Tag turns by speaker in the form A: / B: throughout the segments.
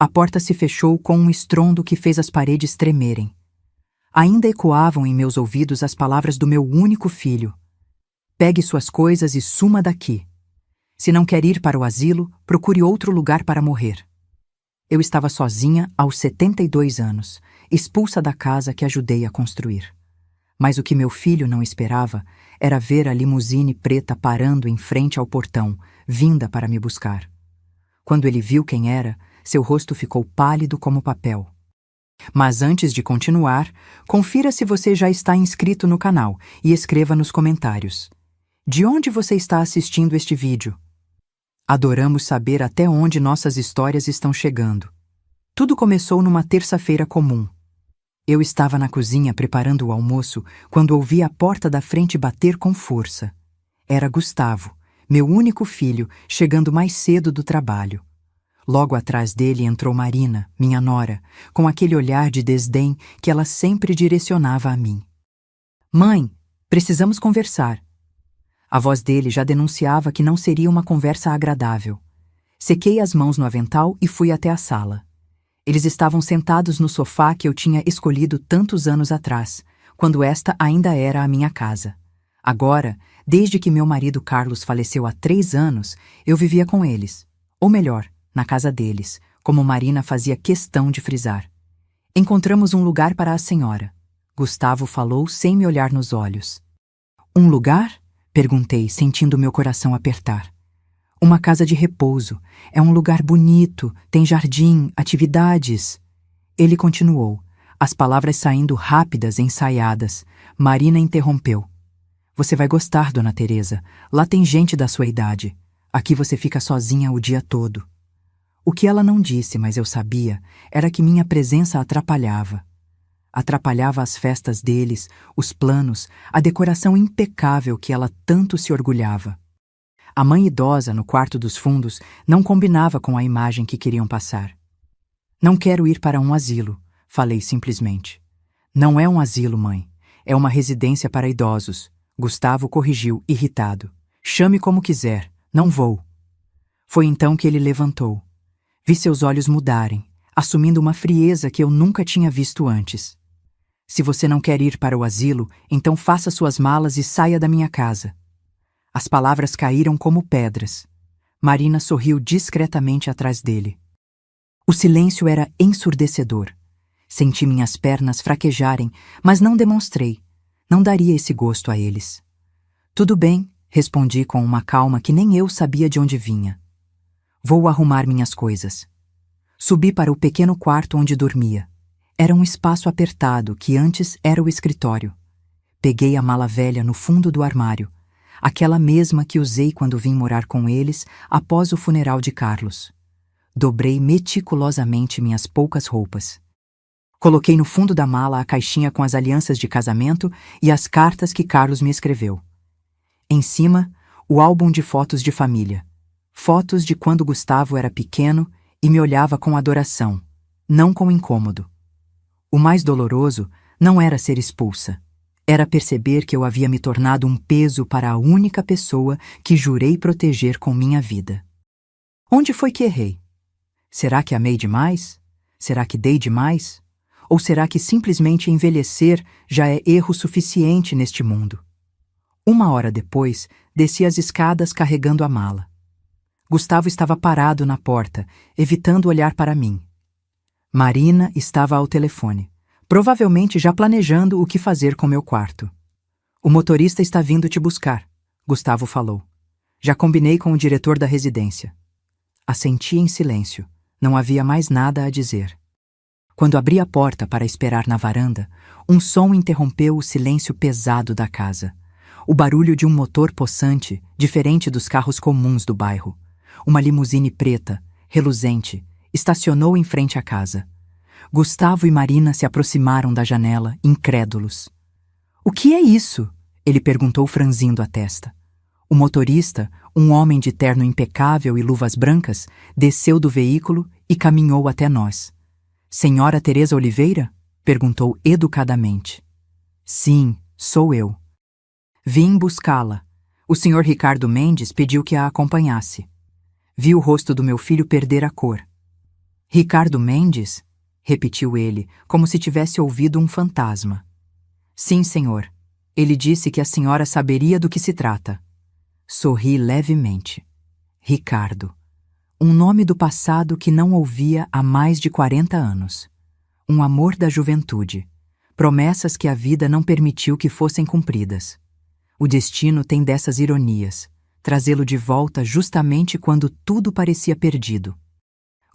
A: A porta se fechou com um estrondo que fez as paredes tremerem. Ainda ecoavam em meus ouvidos as palavras do meu único filho: pegue suas coisas e suma daqui. Se não quer ir para o asilo, procure outro lugar para morrer. Eu estava sozinha aos 72 anos, expulsa da casa que ajudei a construir. Mas o que meu filho não esperava era ver a limusine preta parando em frente ao portão, vinda para me buscar. Quando ele viu quem era, seu rosto ficou pálido como papel. Mas antes de continuar, confira se você já está inscrito no canal e escreva nos comentários: de onde você está assistindo este vídeo? Adoramos saber até onde nossas histórias estão chegando. Tudo começou numa terça-feira comum. Eu estava na cozinha preparando o almoço quando ouvi a porta da frente bater com força. Era Gustavo, meu único filho, chegando mais cedo do trabalho. Logo atrás dele entrou Marina, minha nora, com aquele olhar de desdém que ela sempre direcionava a mim. Mãe, precisamos conversar. A voz dele já denunciava que não seria uma conversa agradável. Sequei as mãos no avental e fui até a sala. Eles estavam sentados no sofá que eu tinha escolhido tantos anos atrás, quando esta ainda era a minha casa. Agora, desde que meu marido Carlos faleceu há 3 anos, eu vivia com eles. Ou melhor, na casa deles, como Marina fazia questão de frisar. Encontramos um lugar para a senhora. Gustavo falou sem me olhar nos olhos. Um lugar? Perguntei, sentindo meu coração apertar. Uma casa de repouso. É um lugar bonito, tem jardim, atividades. Ele continuou, as palavras saindo rápidas, ensaiadas. Marina interrompeu. Você vai gostar, dona Teresa. Lá tem gente da sua idade. Aqui você fica sozinha o dia todo. O que ela não disse, mas eu sabia, era que minha presença atrapalhava. Atrapalhava as festas deles, os planos, a decoração impecável que ela tanto se orgulhava. A mãe idosa no quarto dos fundos não combinava com a imagem que queriam passar. Não quero ir para um asilo, falei simplesmente. Não é um asilo, mãe. É uma residência para idosos. Gustavo corrigiu, irritado. Chame como quiser, não vou. Foi então que ele levantou. Vi seus olhos mudarem, assumindo uma frieza que eu nunca tinha visto antes. Se você não quer ir para o asilo, então faça suas malas e saia da minha casa. As palavras caíram como pedras. Marina sorriu discretamente atrás dele. O silêncio era ensurdecedor. Senti minhas pernas fraquejarem, mas não demonstrei. Não daria esse gosto a eles. Tudo bem, respondi com uma calma que nem eu sabia de onde vinha. Vou arrumar minhas coisas. Subi para o pequeno quarto onde dormia. Era um espaço apertado que antes era o escritório. Peguei a mala velha no fundo do armário, aquela mesma que usei quando vim morar com eles após o funeral de Carlos. Dobrei meticulosamente minhas poucas roupas. Coloquei no fundo da mala a caixinha com as alianças de casamento e as cartas que Carlos me escreveu. Em cima, o álbum de fotos de família. Fotos de quando Gustavo era pequeno e me olhava com adoração, não com incômodo. O mais doloroso não era ser expulsa. Era perceber que eu havia me tornado um peso para a única pessoa que jurei proteger com minha vida. Onde foi que errei? Será que amei demais? Será que dei demais? Ou será que simplesmente envelhecer já é erro suficiente neste mundo? 1 hora depois, desci as escadas carregando a mala. Gustavo estava parado na porta, evitando olhar para mim. Marina estava ao telefone, provavelmente já planejando o que fazer com meu quarto. O motorista está vindo te buscar, Gustavo falou. Já combinei com o diretor da residência. Assenti em silêncio, não havia mais nada a dizer. Quando abri a porta para esperar na varanda, um som interrompeu o silêncio pesado da casa. O barulho de um motor possante, diferente dos carros comuns do bairro. Uma limusine preta, reluzente, estacionou em frente à casa. Gustavo e Marina se aproximaram da janela, incrédulos. O que é isso? Ele perguntou franzindo a testa. O motorista, um homem de terno impecável e luvas brancas, desceu do veículo e caminhou até nós. Senhora Teresa Oliveira? Perguntou educadamente. Sim, sou eu. Vim buscá-la. O senhor Ricardo Mendes pediu que a acompanhasse. Vi o rosto do meu filho perder a cor. Ricardo Mendes? Repetiu ele, como se tivesse ouvido um fantasma. Sim, senhor. Ele disse que a senhora saberia do que se trata. Sorri levemente. Ricardo. Um nome do passado que não ouvia há mais de 40 anos. Um amor da juventude. Promessas que a vida não permitiu que fossem cumpridas. O destino tem dessas ironias, trazê-lo de volta justamente quando tudo parecia perdido.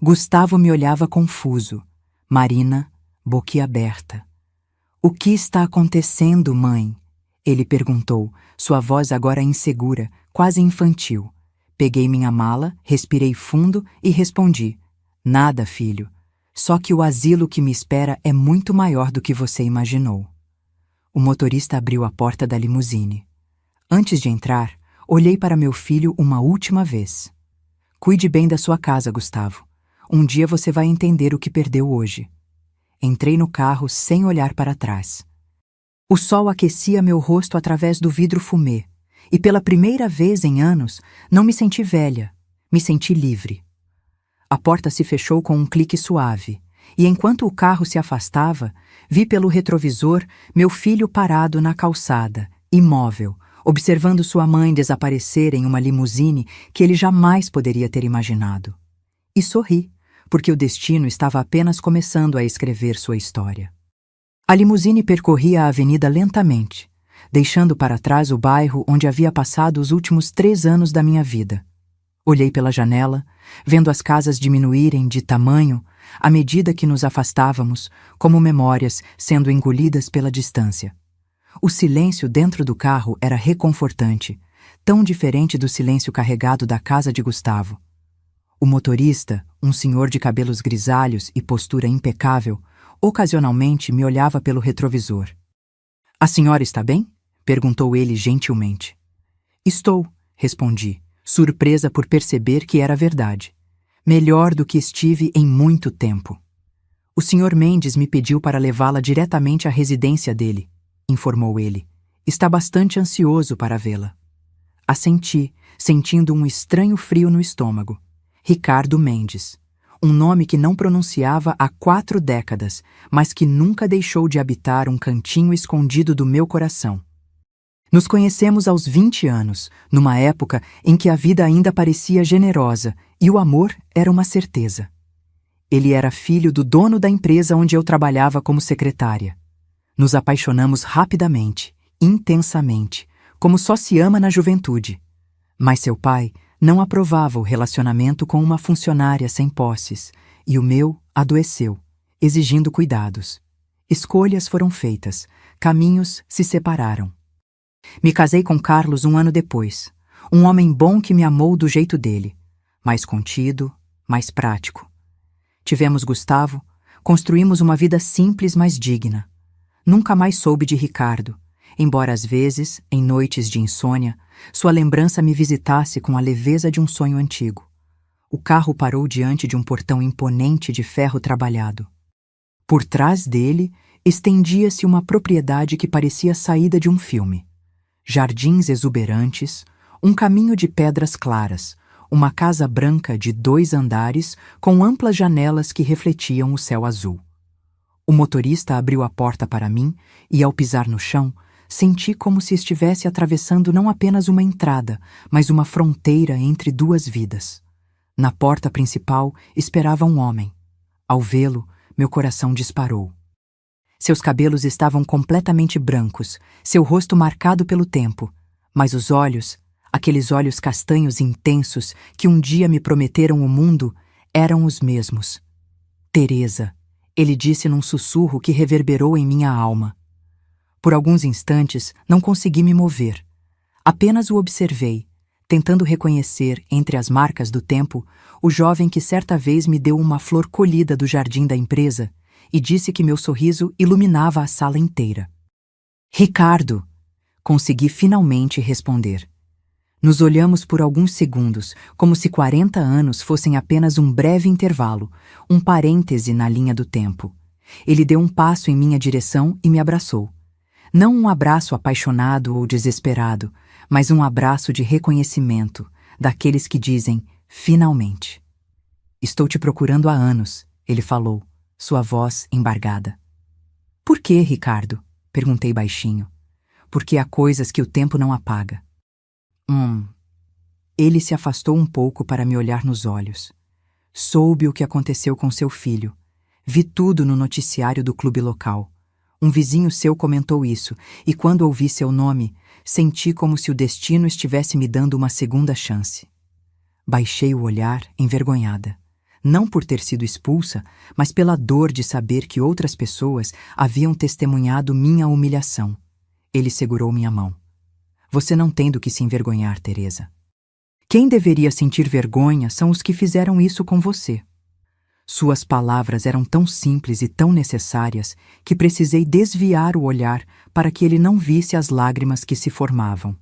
A: Gustavo me olhava confuso. Marina, boquiaberta. O que está acontecendo, mãe? Ele perguntou, sua voz agora insegura, quase infantil. Peguei minha mala, respirei fundo e respondi. Nada, filho. Só que o asilo que me espera é muito maior do que você imaginou. O motorista abriu a porta da limusine. Antes de entrar, olhei para meu filho uma última vez. Cuide bem da sua casa, Gustavo. Um dia você vai entender o que perdeu hoje. Entrei no carro sem olhar para trás. O sol aquecia meu rosto através do vidro fumê, e pela primeira vez em anos, não me senti velha, me senti livre. A porta se fechou com um clique suave, e enquanto o carro se afastava, vi pelo retrovisor meu filho parado na calçada, imóvel, observando sua mãe desaparecer em uma limusine que ele jamais poderia ter imaginado. E sorri, porque o destino estava apenas começando a escrever sua história. A limusine percorria a avenida lentamente, deixando para trás o bairro onde havia passado os últimos 3 anos da minha vida. Olhei pela janela, vendo as casas diminuírem de tamanho à medida que nos afastávamos, como memórias sendo engolidas pela distância. O silêncio dentro do carro era reconfortante, tão diferente do silêncio carregado da casa de Gustavo. O motorista, um senhor de cabelos grisalhos e postura impecável, ocasionalmente me olhava pelo retrovisor. — A senhora está bem? Perguntou ele gentilmente. — Estou, respondi, surpresa por perceber que era verdade. Melhor do que estive em muito tempo. O senhor Mendes me pediu para levá-la diretamente à residência dele, informou ele. Está bastante ansioso para vê-la. Assenti, sentindo um estranho frio no estômago. Ricardo Mendes. Um nome que não pronunciava há 4 décadas, mas que nunca deixou de habitar um cantinho escondido do meu coração. Nos conhecemos aos 20 anos, numa época em que a vida ainda parecia generosa e o amor era uma certeza. Ele era filho do dono da empresa onde eu trabalhava como secretária. Nos apaixonamos rapidamente, intensamente, como só se ama na juventude. Mas seu pai não aprovava o relacionamento com uma funcionária sem posses, e o meu adoeceu, exigindo cuidados. Escolhas foram feitas, caminhos se separaram. Me casei com Carlos 1 ano depois, um homem bom que me amou do jeito dele, mais contido, mais prático. Tivemos Gustavo, construímos uma vida simples, mas digna. Nunca mais soube de Ricardo, embora às vezes, em noites de insônia, sua lembrança me visitasse com a leveza de um sonho antigo. O carro parou diante de um portão imponente de ferro trabalhado. Por trás dele, estendia-se uma propriedade que parecia saída de um filme. Jardins exuberantes, um caminho de pedras claras, uma casa branca de 2 andares com amplas janelas que refletiam o céu azul. O motorista abriu a porta para mim e, ao pisar no chão, senti como se estivesse atravessando não apenas uma entrada, mas uma fronteira entre 2 vidas. Na porta principal esperava um homem. Ao vê-lo, meu coração disparou. Seus cabelos estavam completamente brancos, seu rosto marcado pelo tempo, mas os olhos, aqueles olhos castanhos intensos que um dia me prometeram o mundo, eram os mesmos. Teresa, ele disse num sussurro que reverberou em minha alma. Por alguns instantes, não consegui me mover. Apenas o observei, tentando reconhecer, entre as marcas do tempo, o jovem que certa vez me deu uma flor colhida do jardim da empresa e disse que meu sorriso iluminava a sala inteira. Ricardo! Consegui finalmente responder. Nos olhamos por alguns segundos, como se 40 anos fossem apenas um breve intervalo, um parêntese na linha do tempo. Ele deu um passo em minha direção e me abraçou. Não um abraço apaixonado ou desesperado, mas um abraço de reconhecimento, daqueles que dizem, finalmente. Estou te procurando há anos, ele falou, sua voz embargada. Por quê, Ricardo? Perguntei baixinho. Porque há coisas que o tempo não apaga. Ele se afastou um pouco para me olhar nos olhos. Soube o que aconteceu com seu filho. Vi tudo no noticiário do clube local. Um vizinho seu comentou isso, e quando ouvi seu nome, senti como se o destino estivesse me dando uma segunda chance. Baixei o olhar, envergonhada. Não por ter sido expulsa, mas pela dor de saber que outras pessoas haviam testemunhado minha humilhação. Ele segurou minha mão. Você não tem do que se envergonhar, Teresa. Quem deveria sentir vergonha são os que fizeram isso com você. Suas palavras eram tão simples e tão necessárias que precisei desviar o olhar para que ele não visse as lágrimas que se formavam.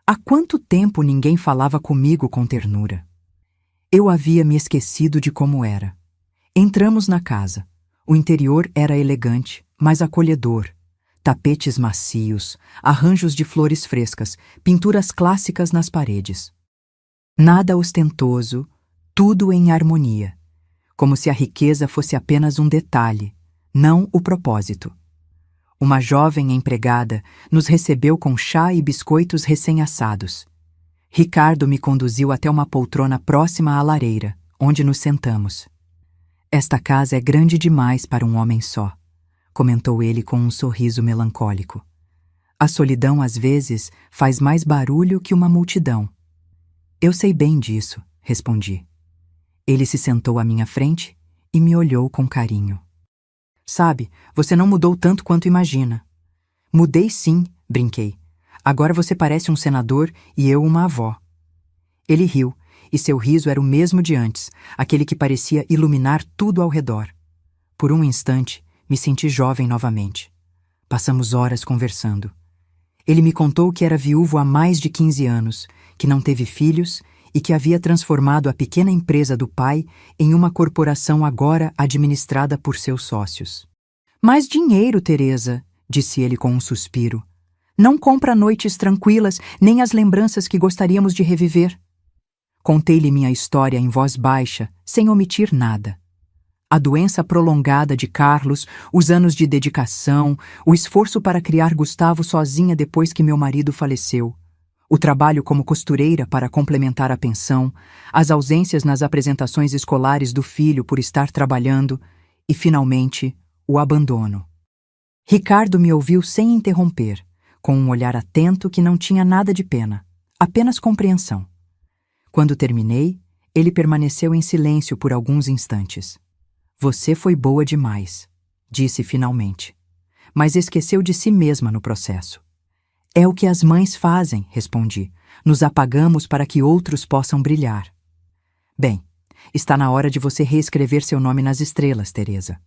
A: Há quanto tempo ninguém falava comigo com ternura? Eu havia me esquecido de como era. Entramos na casa. O interior era elegante, mas acolhedor. Tapetes macios, arranjos de flores frescas, pinturas clássicas nas paredes. Nada ostentoso, tudo em harmonia. Como se a riqueza fosse apenas um detalhe, não o propósito. Uma jovem empregada nos recebeu com chá e biscoitos recém-assados. Ricardo me conduziu até uma poltrona próxima à lareira, onde nos sentamos. Esta casa é grande demais para um homem só, comentou ele com um sorriso melancólico. A solidão, às vezes, faz mais barulho que uma multidão. Eu sei bem disso, respondi. Ele se sentou à minha frente e me olhou com carinho. Sabe, você não mudou tanto quanto imagina. Mudei sim, brinquei. Agora você parece um senador e eu uma avó. Ele riu, e seu riso era o mesmo de antes, aquele que parecia iluminar tudo ao redor. Por um instante, me senti jovem novamente. Passamos horas conversando. Ele me contou que era viúvo há mais de 15 anos, que não teve filhos e que havia transformado a pequena empresa do pai em uma corporação agora administrada por seus sócios. Mais dinheiro, Teresa, disse ele com um suspiro. Não compra noites tranquilas, nem as lembranças que gostaríamos de reviver. Contei-lhe minha história em voz baixa, sem omitir nada. A doença prolongada de Carlos, os anos de dedicação, o esforço para criar Gustavo sozinha depois que meu marido faleceu, o trabalho como costureira para complementar a pensão, as ausências nas apresentações escolares do filho por estar trabalhando e, finalmente, o abandono. Ricardo me ouviu sem interromper, com um olhar atento que não tinha nada de pena, apenas compreensão. Quando terminei, ele permaneceu em silêncio por alguns instantes. Você foi boa demais, disse finalmente, mas esqueceu de si mesma no processo. É o que as mães fazem, respondi. Nos apagamos para que outros possam brilhar. Bem, está na hora de você reescrever seu nome nas estrelas, Teresa.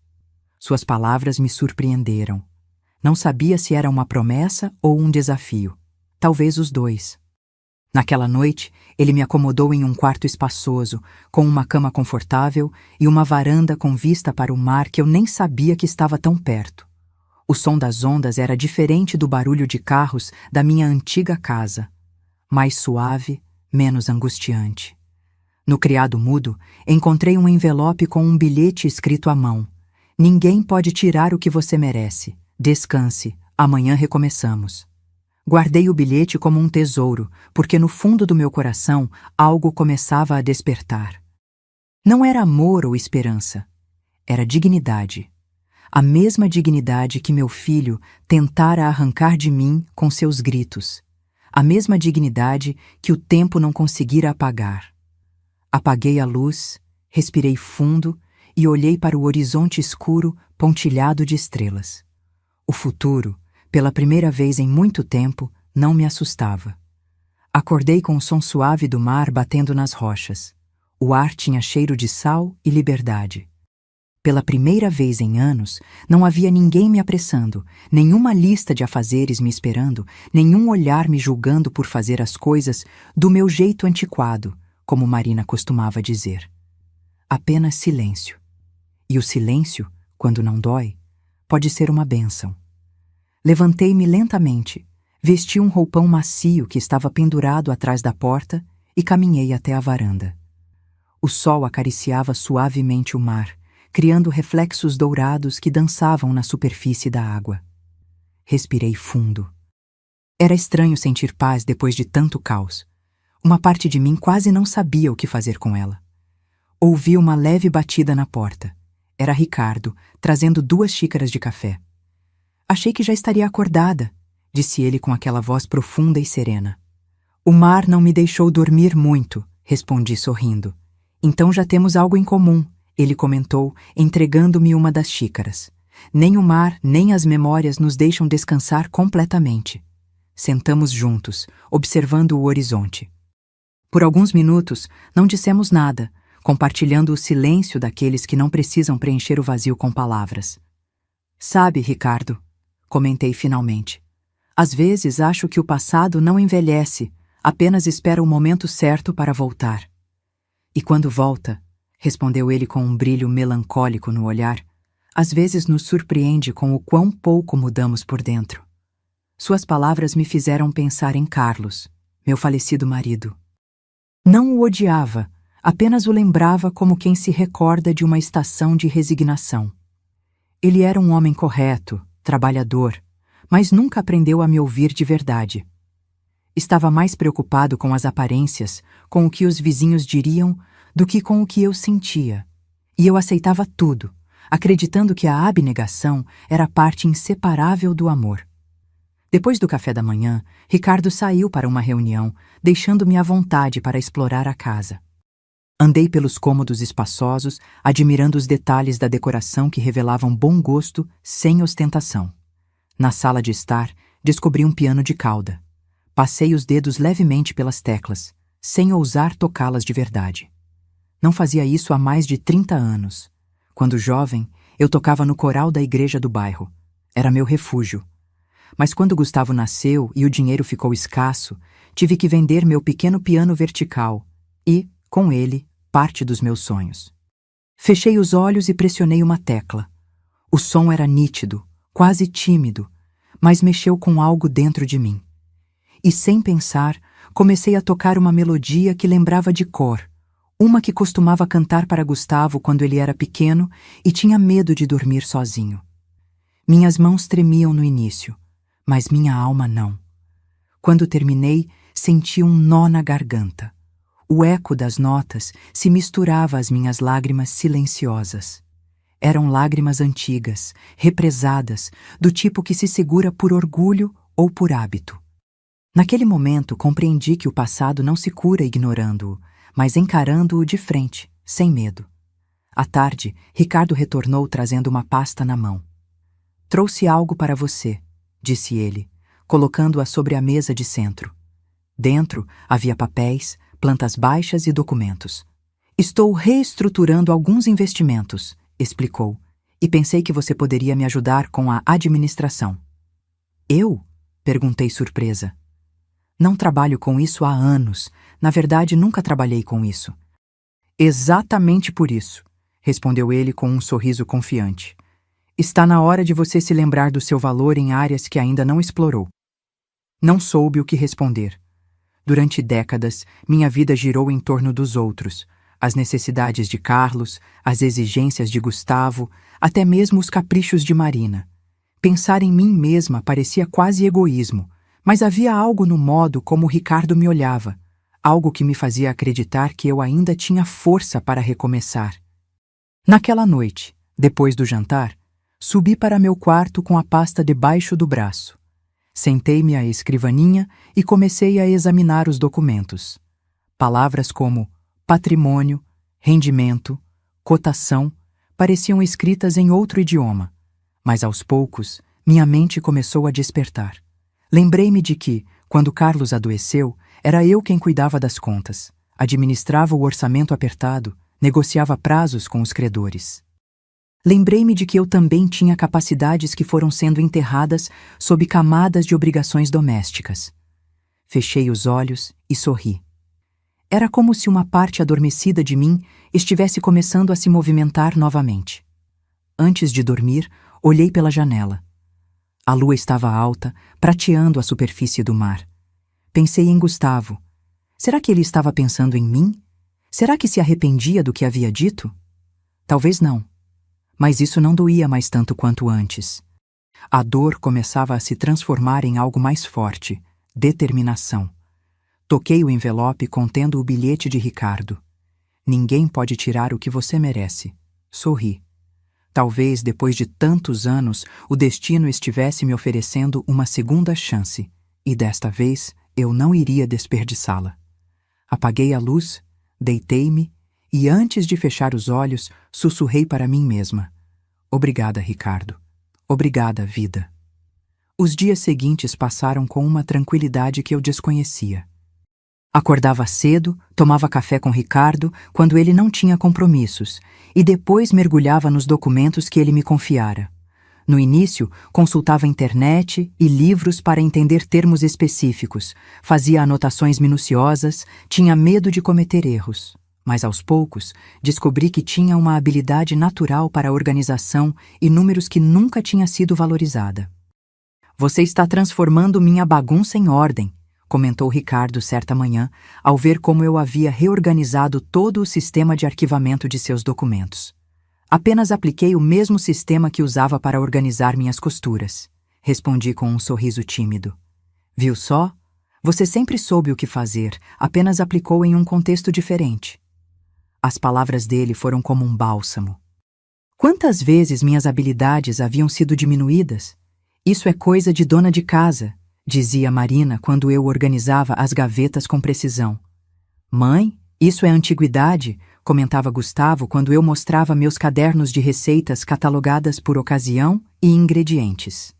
A: Suas palavras me surpreenderam. Não sabia se era uma promessa ou um desafio. Talvez os dois. Naquela noite, ele me acomodou em um quarto espaçoso, com uma cama confortável e uma varanda com vista para o mar que eu nem sabia que estava tão perto. O som das ondas era diferente do barulho de carros da minha antiga casa. Mais suave, menos angustiante. No criado mudo, encontrei um envelope com um bilhete escrito à mão. Ninguém pode tirar o que você merece. Descanse, amanhã recomeçamos. Guardei o bilhete como um tesouro, porque no fundo do meu coração algo começava a despertar. Não era amor ou esperança. Era dignidade. A mesma dignidade que meu filho tentara arrancar de mim com seus gritos. A mesma dignidade que o tempo não conseguira apagar. Apaguei a luz, respirei fundo e olhei para o horizonte escuro pontilhado de estrelas. O futuro, pela primeira vez em muito tempo, não me assustava. Acordei com o som suave do mar batendo nas rochas. O ar tinha cheiro de sal e liberdade. Pela primeira vez em anos, não havia ninguém me apressando, nenhuma lista de afazeres me esperando, nenhum olhar me julgando por fazer as coisas do meu jeito antiquado, como Marina costumava dizer. Apenas silêncio. E o silêncio, quando não dói, pode ser uma bênção. Levantei-me lentamente, vesti um roupão macio que estava pendurado atrás da porta e caminhei até a varanda. O sol acariciava suavemente o mar, criando reflexos dourados que dançavam na superfície da água. Respirei fundo. Era estranho sentir paz depois de tanto caos. Uma parte de mim quase não sabia o que fazer com ela. Ouvi uma leve batida na porta. Era Ricardo, trazendo 2 xícaras de café. Achei que já estaria acordada, disse ele com aquela voz profunda e serena. O mar não me deixou dormir muito, respondi sorrindo. Então já temos algo em comum, ele comentou, entregando-me uma das xícaras. Nem o mar, nem as memórias nos deixam descansar completamente. Sentamos juntos, observando o horizonte. Por alguns minutos, não dissemos nada, compartilhando o silêncio daqueles que não precisam preencher o vazio com palavras. Sabe, Ricardo, comentei finalmente, às vezes acho que o passado não envelhece, apenas espera o momento certo para voltar. E quando volta, respondeu ele com um brilho melancólico no olhar, às vezes nos surpreende com o quão pouco mudamos por dentro. Suas palavras me fizeram pensar em Carlos, meu falecido marido. Não o odiava, apenas o lembrava como quem se recorda de uma estação de resignação. Ele era um homem correto, trabalhador, mas nunca aprendeu a me ouvir de verdade. Estava mais preocupado com as aparências, com o que os vizinhos diriam, do que com o que eu sentia. E eu aceitava tudo, acreditando que a abnegação era parte inseparável do amor. Depois do café da manhã, Ricardo saiu para uma reunião, deixando-me à vontade para explorar a casa. Andei pelos cômodos espaçosos, admirando os detalhes da decoração que revelavam bom gosto sem ostentação. Na sala de estar, descobri um piano de cauda. Passei os dedos levemente pelas teclas, sem ousar tocá-las de verdade. Não fazia isso há mais de 30 anos. Quando jovem, eu tocava no coral da igreja do bairro. Era meu refúgio. Mas quando Gustavo nasceu e o dinheiro ficou escasso, tive que vender meu pequeno piano vertical e, com ele, parte dos meus sonhos. Fechei os olhos e pressionei uma tecla. O som era nítido, quase tímido, mas mexeu com algo dentro de mim. E sem pensar, comecei a tocar uma melodia que lembrava de cor, uma que costumava cantar para Gustavo quando ele era pequeno e tinha medo de dormir sozinho. Minhas mãos tremiam no início, mas minha alma não. Quando terminei, senti um nó na garganta. O eco das notas se misturava às minhas lágrimas silenciosas. Eram lágrimas antigas, represadas, do tipo que se segura por orgulho ou por hábito. Naquele momento, compreendi que o passado não se cura ignorando-o, mas encarando-o de frente, sem medo. À tarde, Ricardo retornou trazendo uma pasta na mão. Trouxe algo para você, disse ele, colocando-a sobre a mesa de centro. Dentro havia papéis, plantas baixas e documentos. Estou reestruturando alguns investimentos, explicou, e pensei que você poderia me ajudar com a administração. Eu? Perguntei surpresa. Não trabalho com isso há anos. Na verdade, nunca trabalhei com isso. Exatamente por isso, respondeu ele com um sorriso confiante. Está na hora de você se lembrar do seu valor em áreas que ainda não explorou. Não soube o que responder. Durante décadas, minha vida girou em torno dos outros, as necessidades de Carlos, as exigências de Gustavo, até mesmo os caprichos de Marina. Pensar em mim mesma parecia quase egoísmo, mas havia algo no modo como Ricardo me olhava, algo que me fazia acreditar que eu ainda tinha força para recomeçar. Naquela noite, depois do jantar, subi para meu quarto com a pasta debaixo do braço. Sentei-me à escrivaninha e comecei a examinar os documentos. Palavras como patrimônio, rendimento, cotação pareciam escritas em outro idioma, mas aos poucos minha mente começou a despertar. Lembrei-me de que, quando Carlos adoeceu, era eu quem cuidava das contas, administrava o orçamento apertado, negociava prazos com os credores. Lembrei-me de que eu também tinha capacidades que foram sendo enterradas sob camadas de obrigações domésticas. Fechei os olhos e sorri. Era como se uma parte adormecida de mim estivesse começando a se movimentar novamente. Antes de dormir, olhei pela janela. A lua estava alta, prateando a superfície do mar. Pensei em Gustavo. Será que ele estava pensando em mim? Será que se arrependia do que havia dito? Talvez não. Mas isso não doía mais tanto quanto antes. A dor começava a se transformar em algo mais forte, determinação. Toquei o envelope contendo o bilhete de Ricardo. Ninguém pode tirar o que você merece. Sorri. Talvez, depois de tantos anos, o destino estivesse me oferecendo uma segunda chance, e desta vez eu não iria desperdiçá-la. Apaguei a luz, deitei-me e, antes de fechar os olhos, sussurrei para mim mesma: Obrigada, Ricardo. Obrigada, vida. Os dias seguintes passaram com uma tranquilidade que eu desconhecia. Acordava cedo, tomava café com Ricardo quando ele não tinha compromissos e depois mergulhava nos documentos que ele me confiara. No início, consultava a internet e livros para entender termos específicos, fazia anotações minuciosas, tinha medo de cometer erros. Mas aos poucos, descobri que tinha uma habilidade natural para a organização e números que nunca tinha sido valorizada. Você está transformando minha bagunça em ordem, comentou Ricardo certa manhã, ao ver como eu havia reorganizado todo o sistema de arquivamento de seus documentos. Apenas apliquei o mesmo sistema que usava para organizar minhas costuras, respondi com um sorriso tímido. Viu só? Você sempre soube o que fazer, apenas aplicou em um contexto diferente. As palavras dele foram como um bálsamo. Quantas vezes minhas habilidades haviam sido diminuídas? Isso é coisa de dona de casa, dizia Marina quando eu organizava as gavetas com precisão. Mãe, isso é antiguidade, comentava Gustavo quando eu mostrava meus cadernos de receitas catalogadas por ocasião e ingredientes.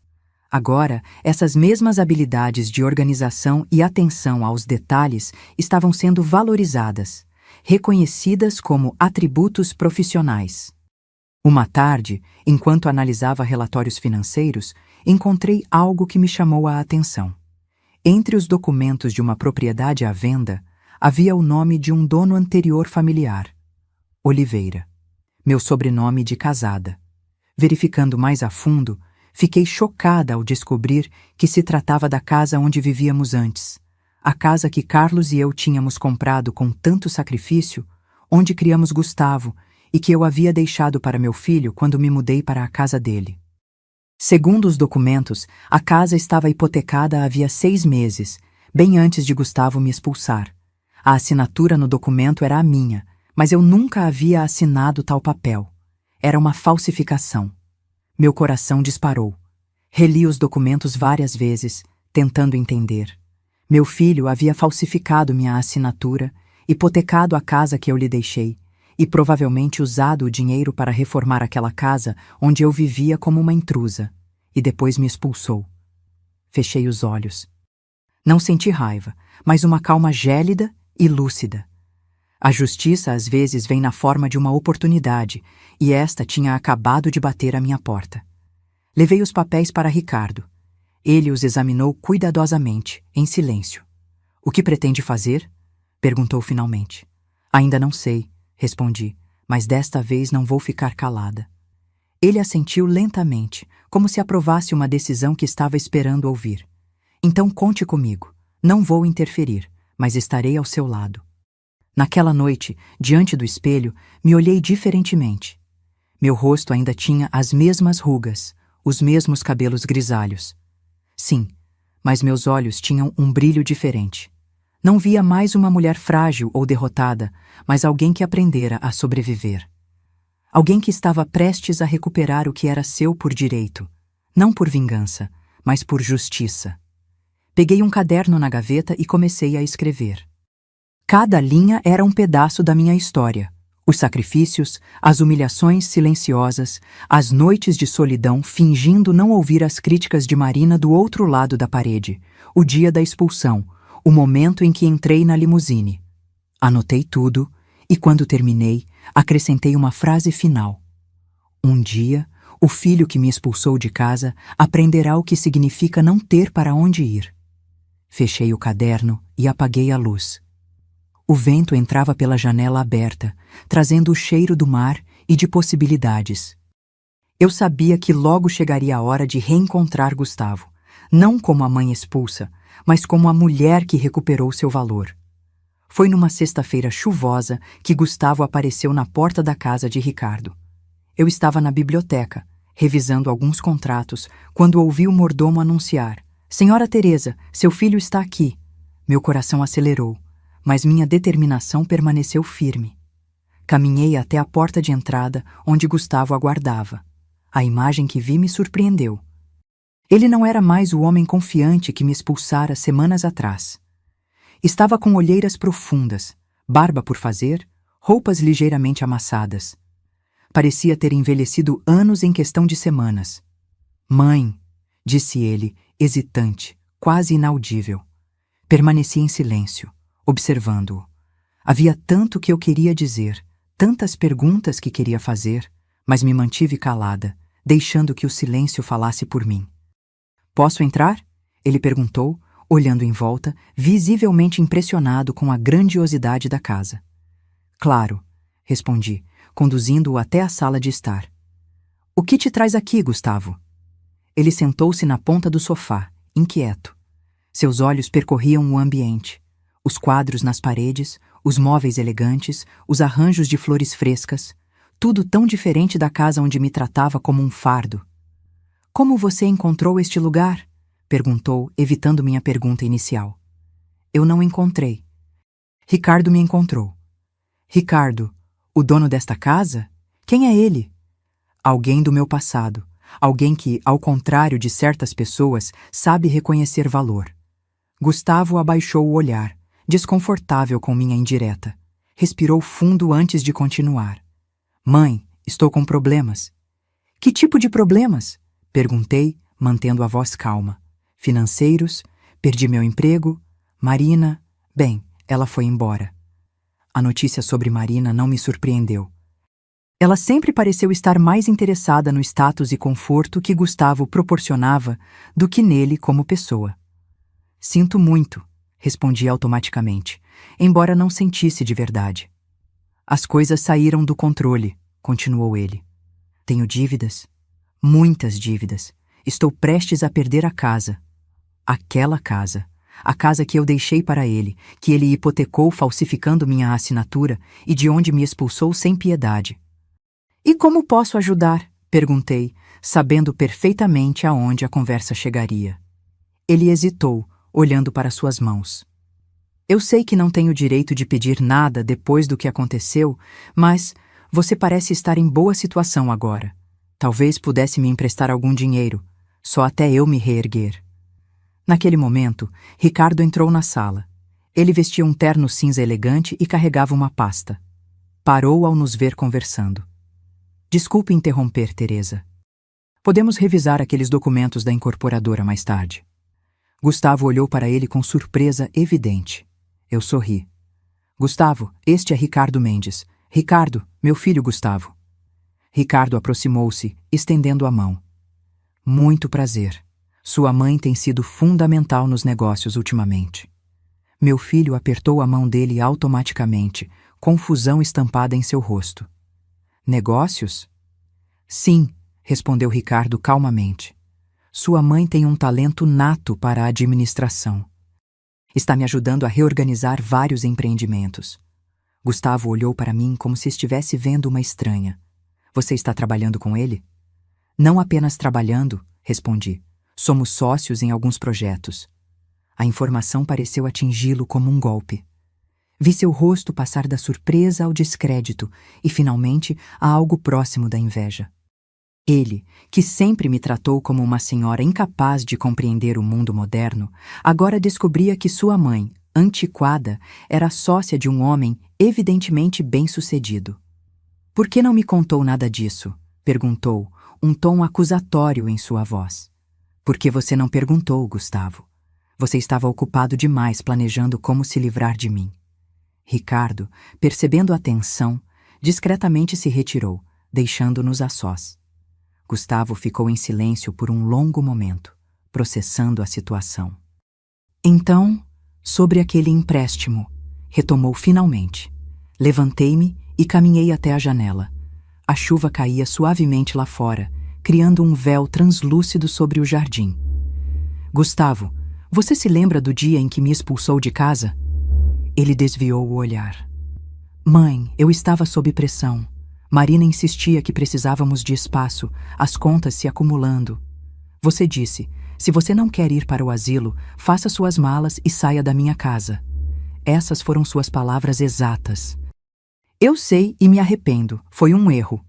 A: Agora, essas mesmas habilidades de organização e atenção aos detalhes estavam sendo valorizadas, reconhecidas como atributos profissionais. Uma tarde, enquanto analisava relatórios financeiros, encontrei algo que me chamou a atenção. Entre os documentos de uma propriedade à venda, havia o nome de um dono anterior familiar, Oliveira, meu sobrenome de casada. Verificando mais a fundo, fiquei chocada ao descobrir que se tratava da casa onde vivíamos antes, a casa que Carlos e eu tínhamos comprado com tanto sacrifício, onde criamos Gustavo e que eu havia deixado para meu filho quando me mudei para a casa dele. Segundo os documentos, a casa estava hipotecada havia 6 meses, bem antes de Gustavo me expulsar. A assinatura no documento era a minha, mas eu nunca havia assinado tal papel. Era uma falsificação. Meu coração disparou. Reli os documentos várias vezes, tentando entender. Meu filho havia falsificado minha assinatura, hipotecado a casa que eu lhe deixei, e provavelmente usado o dinheiro para reformar aquela casa onde eu vivia como uma intrusa, e depois me expulsou. Fechei os olhos. Não senti raiva, mas uma calma gélida e lúcida. A justiça às vezes vem na forma de uma oportunidade, e esta tinha acabado de bater à minha porta. Levei os papéis para Ricardo. Ele os examinou cuidadosamente, em silêncio. O que pretende fazer? Perguntou finalmente. Ainda não sei, respondi, mas desta vez não vou ficar calada. Ele assentiu lentamente, como se aprovasse uma decisão que estava esperando ouvir. Então conte comigo. Não vou interferir, mas estarei ao seu lado. Naquela noite, diante do espelho, me olhei diferentemente. Meu rosto ainda tinha as mesmas rugas, os mesmos cabelos grisalhos. Sim, mas meus olhos tinham um brilho diferente. Não via mais uma mulher frágil ou derrotada, mas alguém que aprendera a sobreviver. Alguém que estava prestes a recuperar o que era seu por direito, não por vingança, mas por justiça. Peguei um caderno na gaveta e comecei a escrever. Cada linha era um pedaço da minha história. Os sacrifícios, as humilhações silenciosas, as noites de solidão fingindo não ouvir as críticas de Marina do outro lado da parede, o dia da expulsão, o momento em que entrei na limusine. Anotei tudo e, quando terminei, acrescentei uma frase final. Um dia, o filho que me expulsou de casa aprenderá o que significa não ter para onde ir. Fechei o caderno e apaguei a luz. O vento entrava pela janela aberta, trazendo o cheiro do mar e de possibilidades. Eu sabia que logo chegaria a hora de reencontrar Gustavo, não como a mãe expulsa, mas como a mulher que recuperou seu valor. Foi numa sexta-feira chuvosa que Gustavo apareceu na porta da casa de Ricardo. Eu estava na biblioteca, revisando alguns contratos, quando ouvi o mordomo anunciar: Senhora Teresa, seu filho está aqui. Meu coração acelerou, mas minha determinação permaneceu firme. Caminhei até a porta de entrada, onde Gustavo aguardava. A imagem que vi me surpreendeu. Ele não era mais o homem confiante que me expulsara semanas atrás. Estava com olheiras profundas, barba por fazer, roupas ligeiramente amassadas. Parecia ter envelhecido anos em questão de semanas. Mãe, disse ele, hesitante, quase inaudível. Permaneci em silêncio, observando-o. Havia tanto que eu queria dizer, tantas perguntas que queria fazer, mas me mantive calada, deixando que o silêncio falasse por mim. Posso entrar? Ele perguntou, olhando em volta, visivelmente impressionado com a grandiosidade da casa. Claro, respondi, conduzindo-o até a sala de estar. O que te traz aqui, Gustavo? Ele sentou-se na ponta do sofá, inquieto. Seus olhos percorriam o ambiente. Os quadros nas paredes, os móveis elegantes, os arranjos de flores frescas, tudo tão diferente da casa onde me tratava como um fardo. Como você encontrou este lugar? Perguntou, evitando minha pergunta inicial. Eu não encontrei. Ricardo me encontrou. Ricardo, o dono desta casa? Quem é ele? Alguém do meu passado. Alguém que, ao contrário de certas pessoas, sabe reconhecer valor. Gustavo abaixou o olhar, desconfortável com minha indireta. Respirou fundo antes de continuar. Mãe, estou com problemas. Que tipo de problemas? Perguntei, mantendo a voz calma. Financeiros, perdi meu emprego, Marina... Bem, ela foi embora. A notícia sobre Marina não me surpreendeu. Ela sempre pareceu estar mais interessada no status e conforto que Gustavo proporcionava do que nele como pessoa. Sinto muito, respondi automaticamente, embora não sentisse de verdade. As coisas saíram do controle, continuou ele. Tenho dívidas, muitas dívidas. Estou prestes a perder a casa. Aquela casa. A casa que eu deixei para ele, que ele hipotecou falsificando minha assinatura e de onde me expulsou sem piedade. E como posso ajudar? Perguntei, sabendo perfeitamente aonde a conversa chegaria. Ele hesitou, olhando para suas mãos. Eu sei que não tenho direito de pedir nada depois do que aconteceu, mas você parece estar em boa situação agora. Talvez pudesse me emprestar algum dinheiro, só até eu me reerguer. Naquele momento, Ricardo entrou na sala. Ele vestia um terno cinza elegante e carregava uma pasta. Parou ao nos ver conversando. Desculpe interromper, Teresa. Podemos revisar aqueles documentos da incorporadora mais tarde. Gustavo olhou para ele com surpresa evidente. Eu sorri. Gustavo, este é Ricardo Mendes. Ricardo, meu filho Gustavo. Ricardo aproximou-se, estendendo a mão. Muito prazer. Sua mãe tem sido fundamental nos negócios ultimamente. Meu filho apertou a mão dele automaticamente, confusão estampada em seu rosto. Negócios? Sim, respondeu Ricardo calmamente. Sua mãe tem um talento nato para a administração. Está me ajudando a reorganizar vários empreendimentos. Gustavo olhou para mim como se estivesse vendo uma estranha. Você está trabalhando com ele? Não apenas trabalhando, respondi. Somos sócios em alguns projetos. A informação pareceu atingi-lo como um golpe. Vi seu rosto passar da surpresa ao descrédito e, finalmente, a algo próximo da inveja. Ele, que sempre me tratou como uma senhora incapaz de compreender o mundo moderno, agora descobria que sua mãe, antiquada, era sócia de um homem evidentemente bem-sucedido. Por que não me contou nada disso? Perguntou, um tom acusatório em sua voz. Porque você não perguntou, Gustavo. Você estava ocupado demais planejando como se livrar de mim. Ricardo, percebendo a tensão, discretamente se retirou, deixando-nos a sós. Gustavo ficou em silêncio por um longo momento, processando a situação. Então, sobre aquele empréstimo, retomou finalmente. Levantei-me e caminhei até a janela. A chuva caía suavemente lá fora, criando um véu translúcido sobre o jardim. Gustavo, você se lembra do dia em que me expulsou de casa? Ele desviou o olhar. Mãe, eu estava sob pressão. Marina insistia que precisávamos de espaço, as contas se acumulando. Você disse, se você não quer ir para o asilo, faça suas malas e saia da minha casa. Essas foram suas palavras exatas. Eu sei e me arrependo, foi um erro.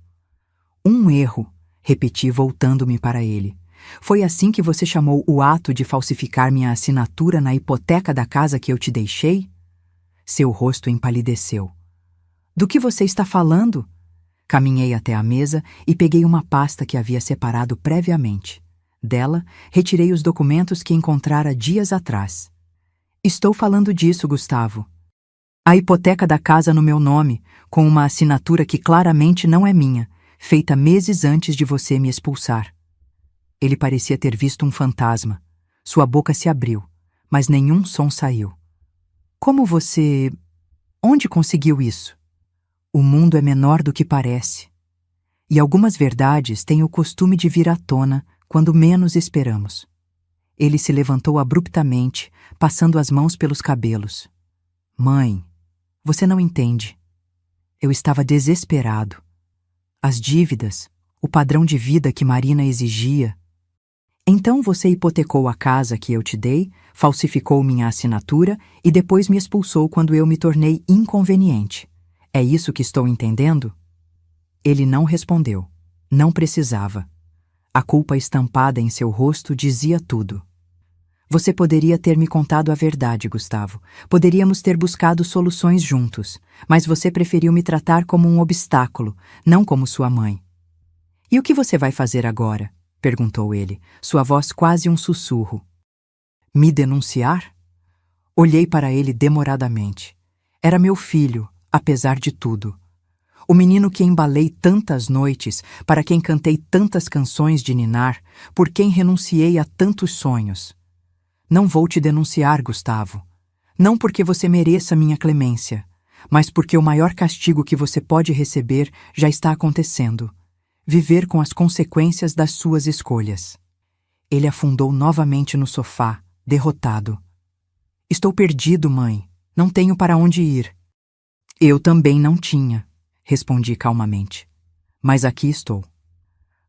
A: Um erro, repeti voltando-me para ele. Foi assim que você chamou o ato de falsificar minha assinatura na hipoteca da casa que eu te deixei? Seu rosto empalideceu. Do que você está falando? Caminhei até a mesa e peguei uma pasta que havia separado previamente. Dela, retirei os documentos que encontrara dias atrás. Estou falando disso, Gustavo. A hipoteca da casa no meu nome, com uma assinatura que claramente não é minha, feita meses antes de você me expulsar. Ele parecia ter visto um fantasma. Sua boca se abriu, mas nenhum som saiu. Como você... Onde conseguiu isso? O mundo é menor do que parece. E algumas verdades têm o costume de vir à tona quando menos esperamos. Ele se levantou abruptamente, passando as mãos pelos cabelos. Mãe, você não entende. Eu estava desesperado. As dívidas, o padrão de vida que Marina exigia. Então você hipotecou a casa que eu te dei, falsificou minha assinatura e depois me expulsou quando eu me tornei inconveniente. É isso que estou entendendo? Ele não respondeu. Não precisava. A culpa estampada em seu rosto dizia tudo. Você poderia ter me contado a verdade, Gustavo. Poderíamos ter buscado soluções juntos, mas você preferiu me tratar como um obstáculo, não como sua mãe. E o que você vai fazer agora? Perguntou ele, sua voz quase um sussurro. Me denunciar? Olhei para ele demoradamente. Era meu filho, apesar de tudo. O menino que embalei tantas noites, para quem cantei tantas canções de ninar, por quem renunciei a tantos sonhos. Não vou te denunciar, Gustavo. Não porque você mereça minha clemência, mas porque o maior castigo que você pode receber já está acontecendo. Viver com as consequências das suas escolhas. Ele afundou novamente no sofá, derrotado. Estou perdido, mãe. Não tenho para onde ir. Eu também não tinha, respondi calmamente. Mas aqui estou.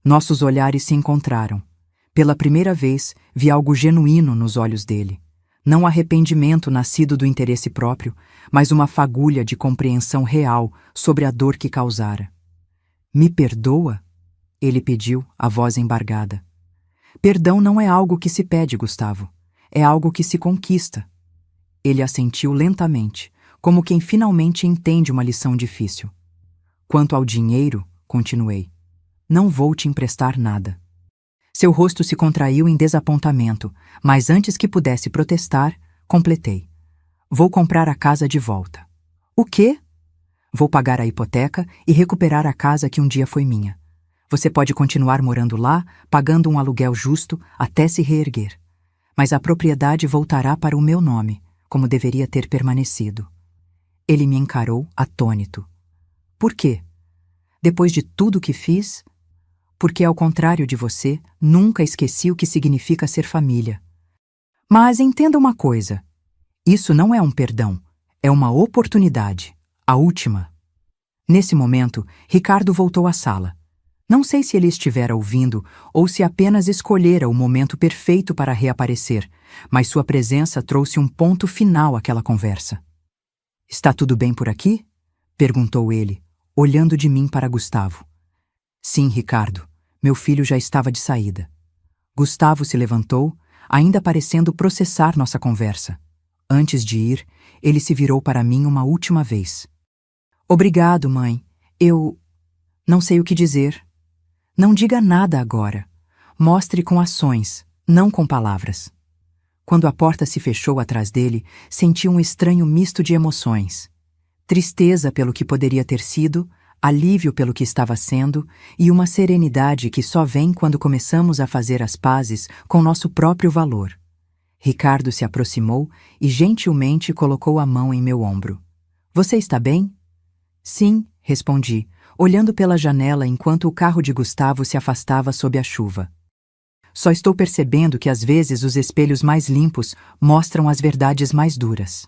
A: Nossos olhares se encontraram. Pela primeira vez, vi algo genuíno nos olhos dele. Não arrependimento nascido do interesse próprio, mas uma fagulha de compreensão real sobre a dor que causara. Me perdoa? Ele pediu, a voz embargada. Perdão não é algo que se pede, Gustavo. É algo que se conquista. Ele assentiu lentamente, como quem finalmente entende uma lição difícil. Quanto ao dinheiro, continuei, não vou te emprestar nada. Seu rosto se contraiu em desapontamento, mas antes que pudesse protestar, completei. Vou comprar a casa de volta. O quê? Vou pagar a hipoteca e recuperar a casa que um dia foi minha. Você pode continuar morando lá, pagando um aluguel justo até se reerguer. Mas a propriedade voltará para o meu nome, como deveria ter permanecido. Ele me encarou, atônito. Por quê? Depois de tudo que fiz? Porque, ao contrário de você, nunca esqueci o que significa ser família. Mas entenda uma coisa. Isso não é um perdão, é uma oportunidade, a última. Nesse momento, Ricardo voltou à sala. Não sei se ele estivera ouvindo ou se apenas escolhera o momento perfeito para reaparecer, mas sua presença trouxe um ponto final àquela conversa. Está tudo bem por aqui? Perguntou ele, olhando de mim para Gustavo. Sim, Ricardo, meu filho já estava de saída. Gustavo se levantou, ainda parecendo processar nossa conversa. Antes de ir, ele se virou para mim uma última vez. Obrigado, mãe. Eu não sei o que dizer. Não diga nada agora. Mostre com ações, não com palavras. Quando a porta se fechou atrás dele, senti um estranho misto de emoções. Tristeza pelo que poderia ter sido, alívio pelo que estava sendo e uma serenidade que só vem quando começamos a fazer as pazes com nosso próprio valor. Ricardo se aproximou e gentilmente colocou a mão em meu ombro. Você está bem? Sim, respondi, olhando pela janela enquanto o carro de Gustavo se afastava sob a chuva. Só estou percebendo que às vezes os espelhos mais limpos mostram as verdades mais duras.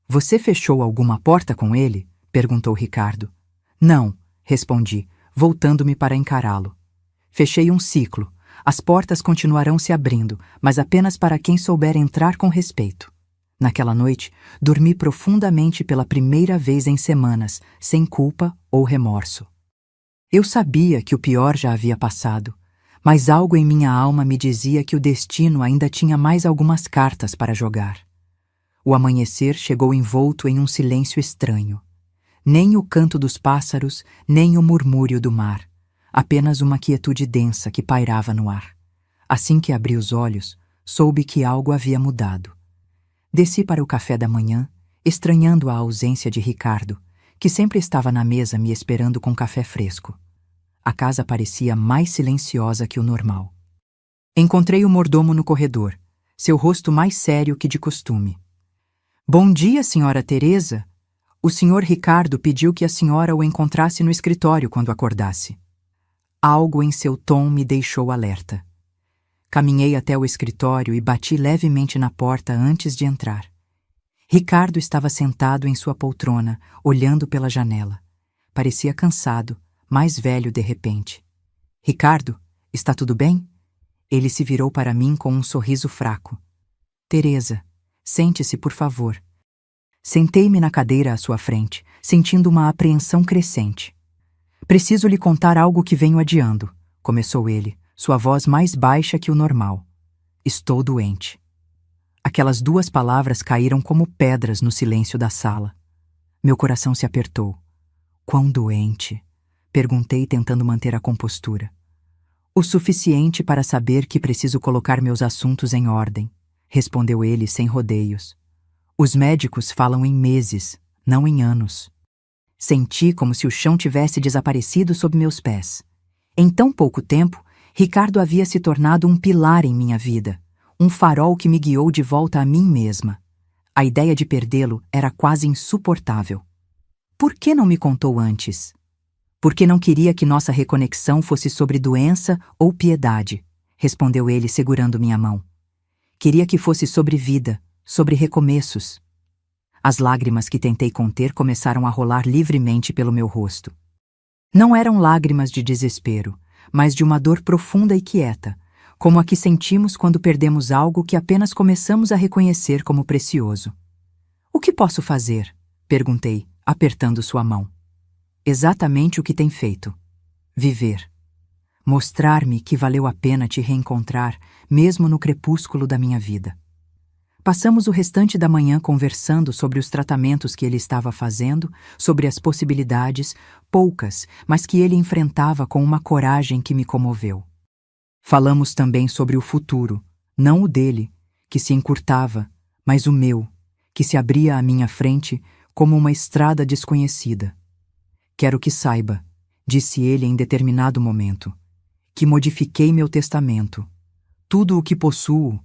A: Você fechou alguma porta com ele? Perguntou Ricardo. Não, respondi, voltando-me para encará-lo. Fechei um ciclo. As portas continuarão se abrindo, mas apenas para quem souber entrar com respeito. Naquela noite, dormi profundamente pela primeira vez em semanas, sem culpa ou remorso. Eu sabia que o pior já havia passado, mas algo em minha alma me dizia que o destino ainda tinha mais algumas cartas para jogar. O amanhecer chegou envolto em um silêncio estranho. Nem o canto dos pássaros, nem o murmúrio do mar. Apenas uma quietude densa que pairava no ar. Assim que abri os olhos, soube que algo havia mudado. Desci para o café da manhã, estranhando a ausência de Ricardo, que sempre estava na mesa me esperando com café fresco. A casa parecia mais silenciosa que o normal. Encontrei o mordomo no corredor, seu rosto mais sério que de costume. Bom dia, senhora Teresa. O senhor Ricardo pediu que a senhora o encontrasse no escritório quando acordasse. Algo em seu tom me deixou alerta. Caminhei até o escritório e bati levemente na porta antes de entrar. Ricardo estava sentado em sua poltrona, olhando pela janela. Parecia cansado, mais velho de repente. Ricardo, está tudo bem? Ele se virou para mim com um sorriso fraco. Teresa, sente-se, por favor. Sentei-me na cadeira à sua frente, sentindo uma apreensão crescente. Preciso lhe contar algo que venho adiando, começou ele, sua voz mais baixa que o normal. Estou doente. Aquelas duas palavras caíram como pedras no silêncio da sala. Meu coração se apertou. Quão doente? Perguntei, tentando manter a compostura. O suficiente para saber que preciso colocar meus assuntos em ordem, respondeu ele sem rodeios. Os médicos falam em meses, não em anos. Senti como se o chão tivesse desaparecido sob meus pés. Em tão pouco tempo, Ricardo havia se tornado um pilar em minha vida, um farol que me guiou de volta a mim mesma. A ideia de perdê-lo era quase insuportável. Por que não me contou antes? Porque não queria que nossa reconexão fosse sobre doença ou piedade, respondeu ele segurando minha mão. Queria que fosse sobre vida, sobre recomeços. As lágrimas que tentei conter começaram a rolar livremente pelo meu rosto. Não eram lágrimas de desespero, mas de uma dor profunda e quieta, como a que sentimos quando perdemos algo que apenas começamos a reconhecer como precioso. O que posso fazer? Perguntei, apertando sua mão. Exatamente o que tem feito. Viver. Mostrar-me que valeu a pena te reencontrar, mesmo no crepúsculo da minha vida. Passamos o restante da manhã conversando sobre os tratamentos que ele estava fazendo, sobre as possibilidades, poucas, mas que ele enfrentava com uma coragem que me comoveu. Falamos também sobre o futuro, não o dele, que se encurtava, mas o meu, que se abria à minha frente como uma estrada desconhecida. Quero que saiba, disse ele em determinado momento, que modifiquei meu testamento. Tudo o que possuo,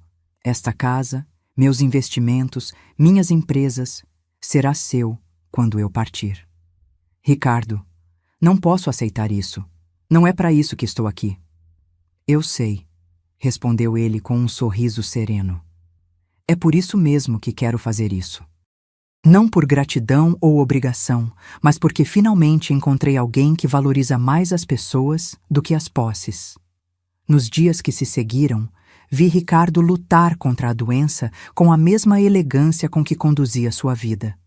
A: esta casa, meus investimentos, minhas empresas, será seu quando eu partir. Ricardo, não posso aceitar isso. Não é para isso que estou aqui. Eu sei, respondeu ele com um sorriso sereno. É por isso mesmo que quero fazer isso. Não por gratidão ou obrigação, mas porque finalmente encontrei alguém que valoriza mais as pessoas do que as posses. Nos dias que se seguiram, vi Ricardo lutar contra a doença com a mesma elegância com que conduzia sua vida.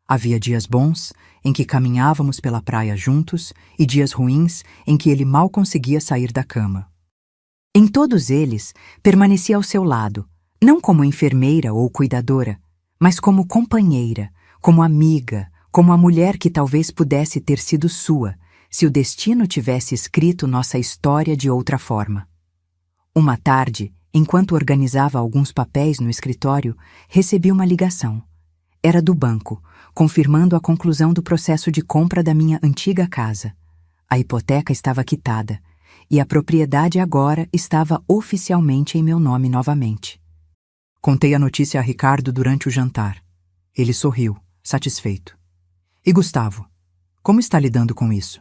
A: Havia dias bons, em que caminhávamos pela praia juntos, e dias ruins, em que ele mal conseguia sair da cama. Em todos eles, permanecia ao seu lado, não como enfermeira ou cuidadora, mas como companheira, como amiga, como a mulher que talvez pudesse ter sido sua, se o destino tivesse escrito nossa história de outra forma. Uma tarde, enquanto organizava alguns papéis no escritório, recebi uma ligação. Era do banco, confirmando a conclusão do processo de compra da minha antiga casa. A hipoteca estava quitada, e a propriedade agora estava oficialmente em meu nome novamente. Contei a notícia a Ricardo durante o jantar. Ele sorriu, satisfeito. E Gustavo, como está lidando com isso?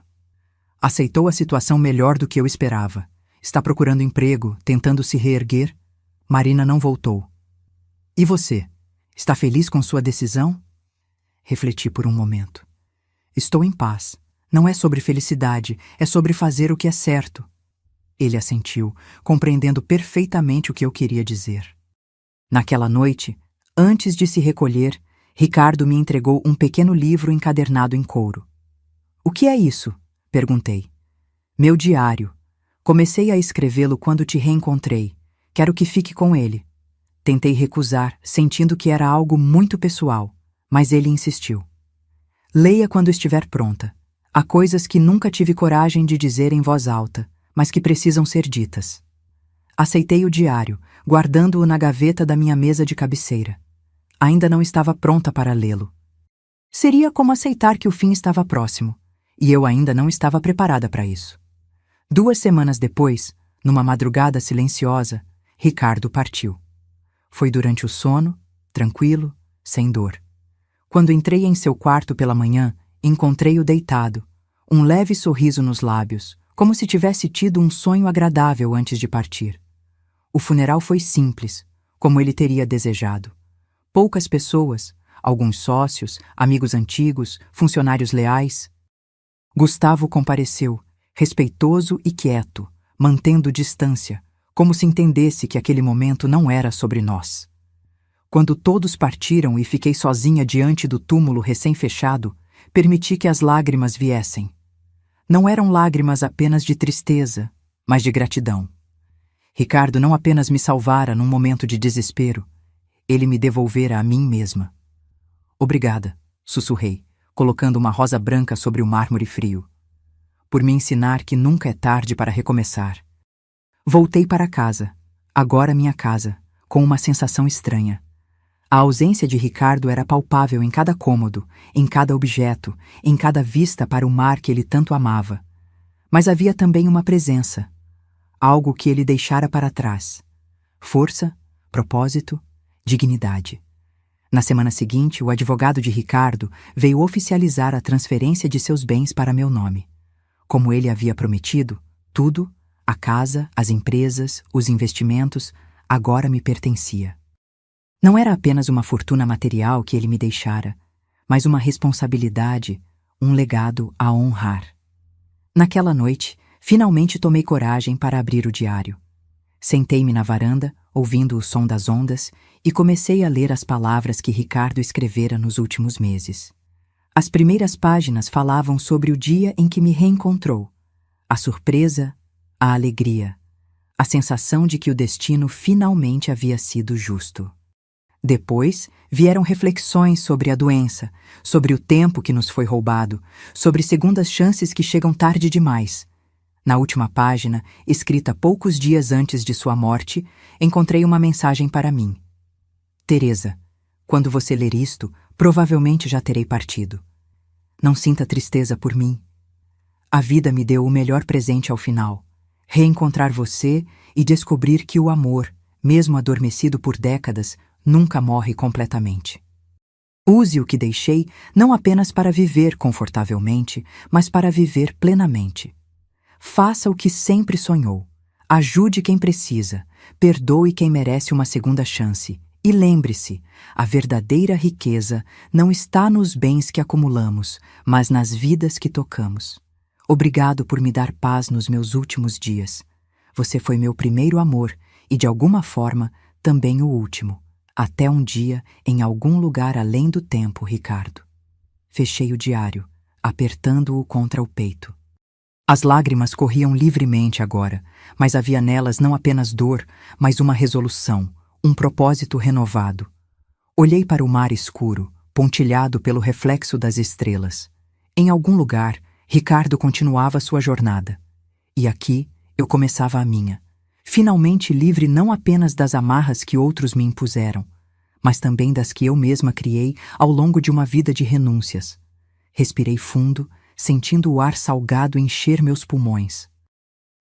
A: Aceitou a situação melhor do que eu esperava. Está procurando emprego, tentando se reerguer. Marina não voltou. E você? Está feliz com sua decisão? Refleti por um momento. Estou em paz. Não é sobre felicidade, é sobre fazer o que é certo. Ele assentiu, compreendendo perfeitamente o que eu queria dizer. Naquela noite, antes de se recolher, Ricardo me entregou um pequeno livro encadernado em couro. O que é isso? Perguntei. Meu diário. Comecei a escrevê-lo quando te reencontrei. Quero que fique com ele. Tentei recusar, sentindo que era algo muito pessoal, mas ele insistiu. Leia quando estiver pronta. Há coisas que nunca tive coragem de dizer em voz alta, mas que precisam ser ditas. Aceitei o diário, guardando-o na gaveta da minha mesa de cabeceira. Ainda não estava pronta para lê-lo. Seria como aceitar que o fim estava próximo, e eu ainda não estava preparada para isso. 2 semanas depois, numa madrugada silenciosa, Ricardo partiu. Foi durante o sono, tranquilo, sem dor. Quando entrei em seu quarto pela manhã, encontrei-o deitado, um leve sorriso nos lábios, como se tivesse tido um sonho agradável antes de partir. O funeral foi simples, como ele teria desejado. Poucas pessoas, alguns sócios, amigos antigos, funcionários leais. Gustavo compareceu, respeitoso e quieto, mantendo distância, como se entendesse que aquele momento não era sobre nós. Quando todos partiram e fiquei sozinha diante do túmulo recém-fechado, permiti que as lágrimas viessem. Não eram lágrimas apenas de tristeza, mas de gratidão. Ricardo não apenas me salvara num momento de desespero, ele me devolvera a mim mesma. Obrigada, sussurrei, colocando uma rosa branca sobre o mármore frio. Por me ensinar que nunca é tarde para recomeçar. Voltei para casa, agora minha casa, com uma sensação estranha. A ausência de Ricardo era palpável em cada cômodo, em cada objeto, em cada vista para o mar que ele tanto amava. Mas havia também uma presença, algo que ele deixara para trás. Força, propósito, dignidade. Na semana seguinte, o advogado de Ricardo veio oficializar a transferência de seus bens para meu nome. Como ele havia prometido, tudo, a casa, as empresas, os investimentos, agora me pertencia. Não era apenas uma fortuna material que ele me deixara, mas uma responsabilidade, um legado a honrar. Naquela noite, finalmente tomei coragem para abrir o diário. Sentei-me na varanda, ouvindo o som das ondas, e comecei a ler as palavras que Ricardo escrevera nos últimos meses. As primeiras páginas falavam sobre o dia em que me reencontrou, a surpresa, a alegria, a sensação de que o destino finalmente havia sido justo. Depois vieram reflexões sobre a doença, sobre o tempo que nos foi roubado, sobre segundas chances que chegam tarde demais. Na última página, escrita poucos dias antes de sua morte, encontrei uma mensagem para mim. Teresa, quando você ler isto, provavelmente já terei partido. Não sinta tristeza por mim. A vida me deu o melhor presente ao final. Reencontrar você e descobrir que o amor, mesmo adormecido por décadas, nunca morre completamente. Use o que deixei não apenas para viver confortavelmente, mas para viver plenamente. Faça o que sempre sonhou. Ajude quem precisa. Perdoe quem merece uma segunda chance. E lembre-se, a verdadeira riqueza não está nos bens que acumulamos, mas nas vidas que tocamos. Obrigado por me dar paz nos meus últimos dias. Você foi meu primeiro amor e, de alguma forma, também o último. Até um dia, em algum lugar além do tempo, Ricardo. Fechei o diário, apertando-o contra o peito. As lágrimas corriam livremente agora, mas havia nelas não apenas dor, mas uma resolução, um propósito renovado. Olhei para o mar escuro, pontilhado pelo reflexo das estrelas. Em algum lugar, Ricardo continuava sua jornada. E aqui, eu começava a minha. Finalmente livre não apenas das amarras que outros me impuseram, mas também das que eu mesma criei ao longo de uma vida de renúncias. Respirei fundo, sentindo o ar salgado encher meus pulmões.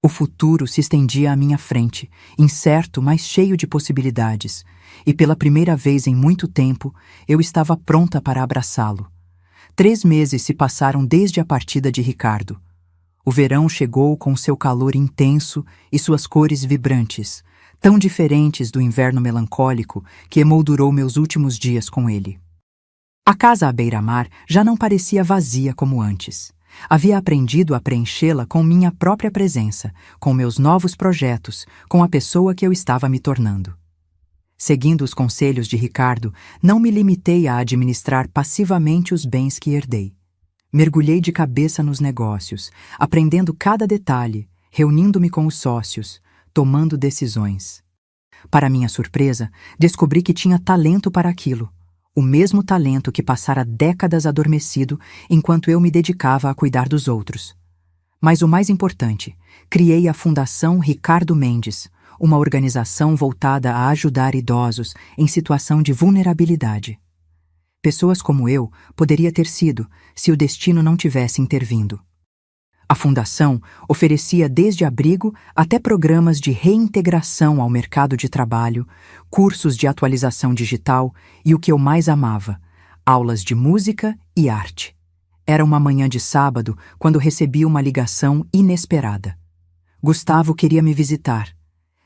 A: O futuro se estendia à minha frente, incerto, mas cheio de possibilidades, e pela primeira vez em muito tempo, eu estava pronta para abraçá-lo. 3 meses se passaram desde a partida de Ricardo. O verão chegou com seu calor intenso e suas cores vibrantes, tão diferentes do inverno melancólico que emoldurou meus últimos dias com ele. A casa à beira-mar já não parecia vazia como antes. Havia aprendido a preenchê-la com minha própria presença, com meus novos projetos, com a pessoa que eu estava me tornando. Seguindo os conselhos de Ricardo, não me limitei a administrar passivamente os bens que herdei. Mergulhei de cabeça nos negócios, aprendendo cada detalhe, reunindo-me com os sócios, tomando decisões. Para minha surpresa, descobri que tinha talento para aquilo. O mesmo talento que passara décadas adormecido enquanto eu me dedicava a cuidar dos outros. Mas o mais importante, criei a Fundação Ricardo Mendes, uma organização voltada a ajudar idosos em situação de vulnerabilidade. Pessoas como eu poderia ter sido se o destino não tivesse intervindo. A Fundação oferecia desde abrigo até programas de reintegração ao mercado de trabalho, cursos de atualização digital e o que eu mais amava, aulas de música e arte. Era uma manhã de sábado quando recebi uma ligação inesperada. Gustavo queria me visitar.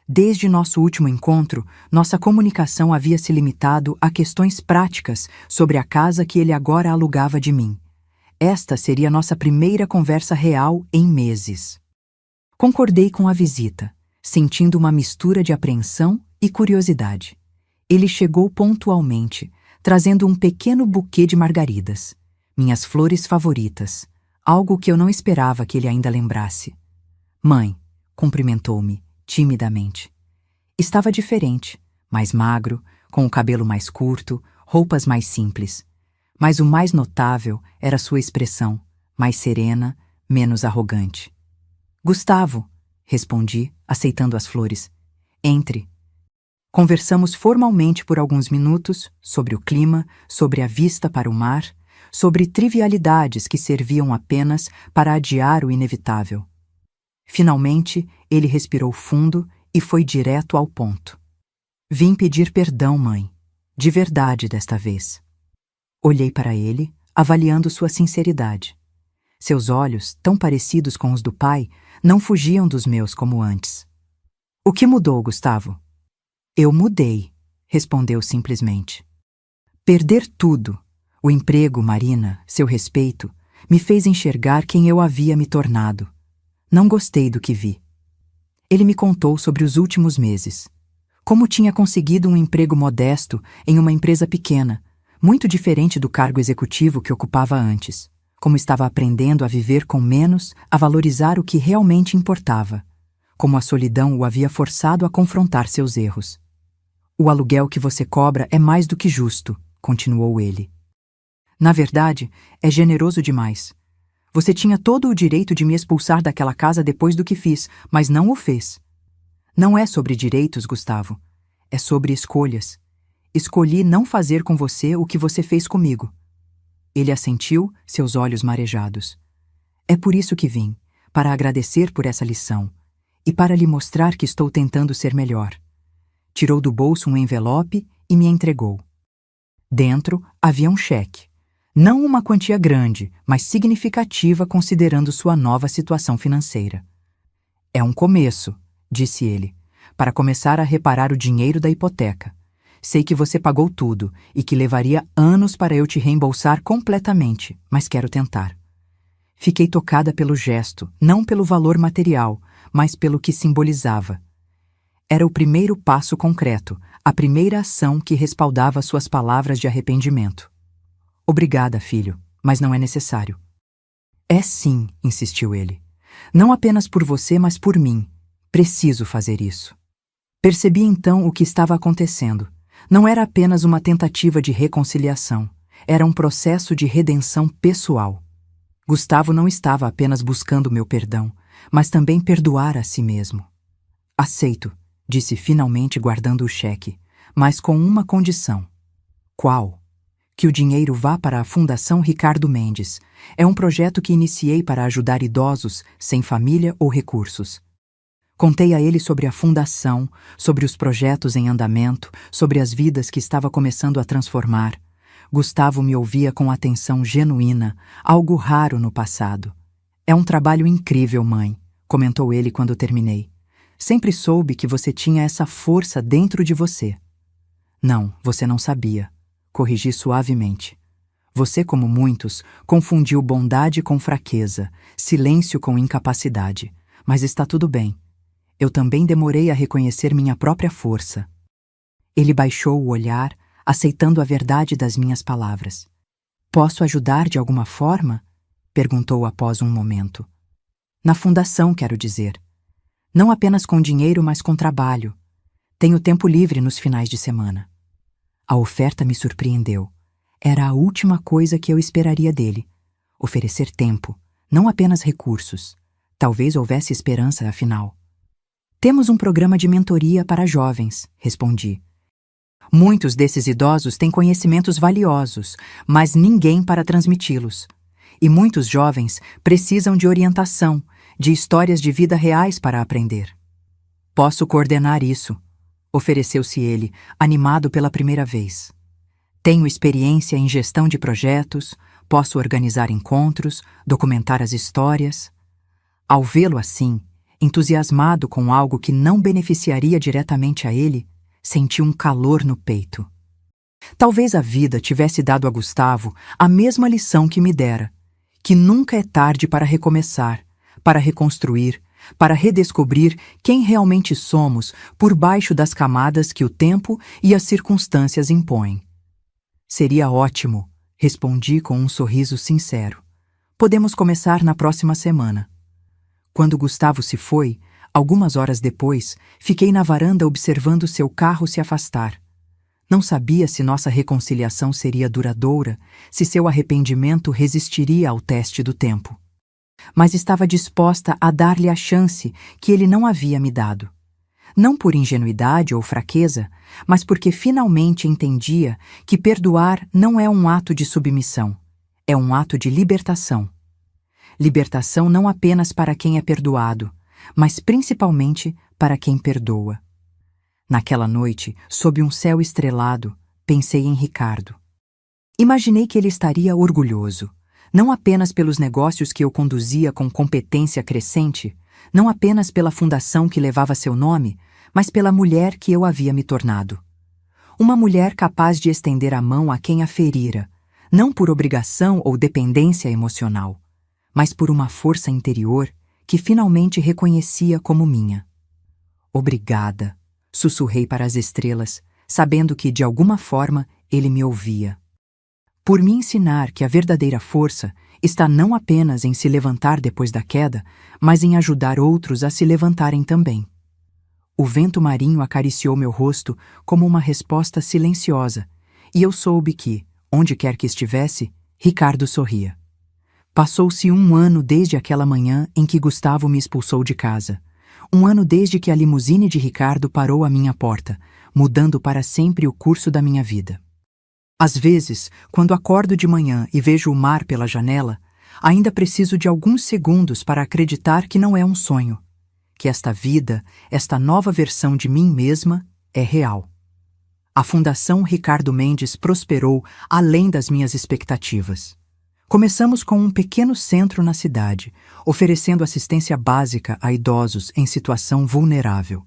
A: Desde nosso último encontro, nossa comunicação havia se limitado a questões práticas sobre a casa que ele agora alugava de mim. Esta seria nossa primeira conversa real em meses. Concordei com a visita, sentindo uma mistura de apreensão e curiosidade. Ele chegou pontualmente, trazendo um pequeno buquê de margaridas, minhas flores favoritas, algo que eu não esperava que ele ainda lembrasse. Mãe, cumprimentou-me, timidamente. Estava diferente, mais magro, com o cabelo mais curto, roupas mais simples. Mas o mais notável era sua expressão, mais serena, menos arrogante. Gustavo, respondi, aceitando as flores. Entre. Conversamos formalmente por alguns minutos sobre o clima, sobre a vista para o mar, sobre trivialidades que serviam apenas para adiar o inevitável. Finalmente, ele respirou fundo e foi direto ao ponto. Vim pedir perdão, mãe. De verdade desta vez. Olhei para ele, avaliando sua sinceridade. Seus olhos, tão parecidos com os do pai, não fugiam dos meus como antes. O que mudou, Gustavo? Eu mudei, respondeu simplesmente. Perder tudo, o emprego, Marina, seu respeito, me fez enxergar quem eu havia me tornado. Não gostei do que vi. Ele me contou sobre os últimos meses. Como tinha conseguido um emprego modesto em uma empresa pequena, muito diferente do cargo executivo que ocupava antes. Como estava aprendendo a viver com menos, a valorizar o que realmente importava. Como a solidão o havia forçado a confrontar seus erros. O aluguel que você cobra é mais do que justo, continuou ele. Na verdade, é generoso demais. Você tinha todo o direito de me expulsar daquela casa depois do que fiz, mas não o fez. Não é sobre direitos, Gustavo. É sobre escolhas. Escolhi não fazer com você o que você fez comigo. Ele assentiu, seus olhos marejados. É por isso que vim, para agradecer por essa lição e para lhe mostrar que estou tentando ser melhor. Tirou do bolso um envelope e me entregou. Dentro havia um cheque. Não uma quantia grande, mas significativa considerando sua nova situação financeira. É um começo, disse ele, para começar a reparar o dinheiro da hipoteca. Sei que você pagou tudo e que levaria anos para eu te reembolsar completamente, mas quero tentar. Fiquei tocada pelo gesto, não pelo valor material, mas pelo que simbolizava. Era o primeiro passo concreto, a primeira ação que respaldava suas palavras de arrependimento. Obrigada, filho, mas não é necessário. É sim, insistiu ele. Não apenas por você, mas por mim. Preciso fazer isso. Percebi então o que estava acontecendo. Não era apenas uma tentativa de reconciliação. Era um processo de redenção pessoal. Gustavo não estava apenas buscando meu perdão, mas também perdoar a si mesmo. Aceito, disse finalmente guardando o cheque, mas com uma condição. Qual? Que o dinheiro vá para a Fundação Ricardo Mendes. É um projeto que iniciei para ajudar idosos sem família ou recursos. Contei a ele sobre a fundação, sobre os projetos em andamento, sobre as vidas que estava começando a transformar. Gustavo me ouvia com atenção genuína, algo raro no passado. É um trabalho incrível, mãe, comentou ele quando terminei. Sempre soube que você tinha essa força dentro de você. Não, você não sabia, corrigi suavemente. Você, como muitos, confundiu bondade com fraqueza, silêncio com incapacidade. Mas está tudo bem. Eu também demorei a reconhecer minha própria força. Ele baixou o olhar, aceitando a verdade das minhas palavras. Posso ajudar de alguma forma? Perguntou após um momento. Na fundação, quero dizer. Não apenas com dinheiro, mas com trabalho. Tenho tempo livre nos finais de semana. A oferta me surpreendeu. Era a última coisa que eu esperaria dele. Oferecer tempo, não apenas recursos. Talvez houvesse esperança, afinal. Temos um programa de mentoria para jovens, respondi. Muitos desses idosos têm conhecimentos valiosos, mas ninguém para transmiti-los. E muitos jovens precisam de orientação, de histórias de vida reais para aprender. Posso coordenar isso, ofereceu-se ele, animado pela primeira vez. Tenho experiência em gestão de projetos, posso organizar encontros, documentar as histórias. Ao vê-lo assim, entusiasmado com algo que não beneficiaria diretamente a ele, senti um calor no peito. Talvez a vida tivesse dado a Gustavo a mesma lição que me dera, que nunca é tarde para recomeçar, para reconstruir, para redescobrir quem realmente somos por baixo das camadas que o tempo e as circunstâncias impõem. Seria ótimo, respondi com um sorriso sincero. Podemos começar na próxima semana. Quando Gustavo se foi, algumas horas depois, fiquei na varanda observando seu carro se afastar. Não sabia se nossa reconciliação seria duradoura, se seu arrependimento resistiria ao teste do tempo. Mas estava disposta a dar-lhe a chance que ele não havia me dado. Não por ingenuidade ou fraqueza, mas porque finalmente entendia que perdoar não é um ato de submissão, é um ato de libertação. Libertação não apenas para quem é perdoado, mas principalmente para quem perdoa. Naquela noite, sob um céu estrelado, pensei em Ricardo. Imaginei que ele estaria orgulhoso, não apenas pelos negócios que eu conduzia com competência crescente, não apenas pela fundação que levava seu nome, mas pela mulher que eu havia me tornado. Uma mulher capaz de estender a mão a quem a ferira, não por obrigação ou dependência emocional, mas por uma força interior que finalmente reconhecia como minha. Obrigada, sussurrei para as estrelas, sabendo que, de alguma forma, ele me ouvia. Por me ensinar que a verdadeira força está não apenas em se levantar depois da queda, mas em ajudar outros a se levantarem também. O vento marinho acariciou meu rosto como uma resposta silenciosa, e eu soube que, onde quer que estivesse, Ricardo sorria. Passou-se 1 ano desde aquela manhã em que Gustavo me expulsou de casa. 1 ano desde que a limusine de Ricardo parou à minha porta, mudando para sempre o curso da minha vida. Às vezes, quando acordo de manhã e vejo o mar pela janela, ainda preciso de alguns segundos para acreditar que não é um sonho, que esta vida, esta nova versão de mim mesma, é real. A Fundação Ricardo Mendes prosperou além das minhas expectativas. Começamos com um pequeno centro na cidade, oferecendo assistência básica a idosos em situação vulnerável.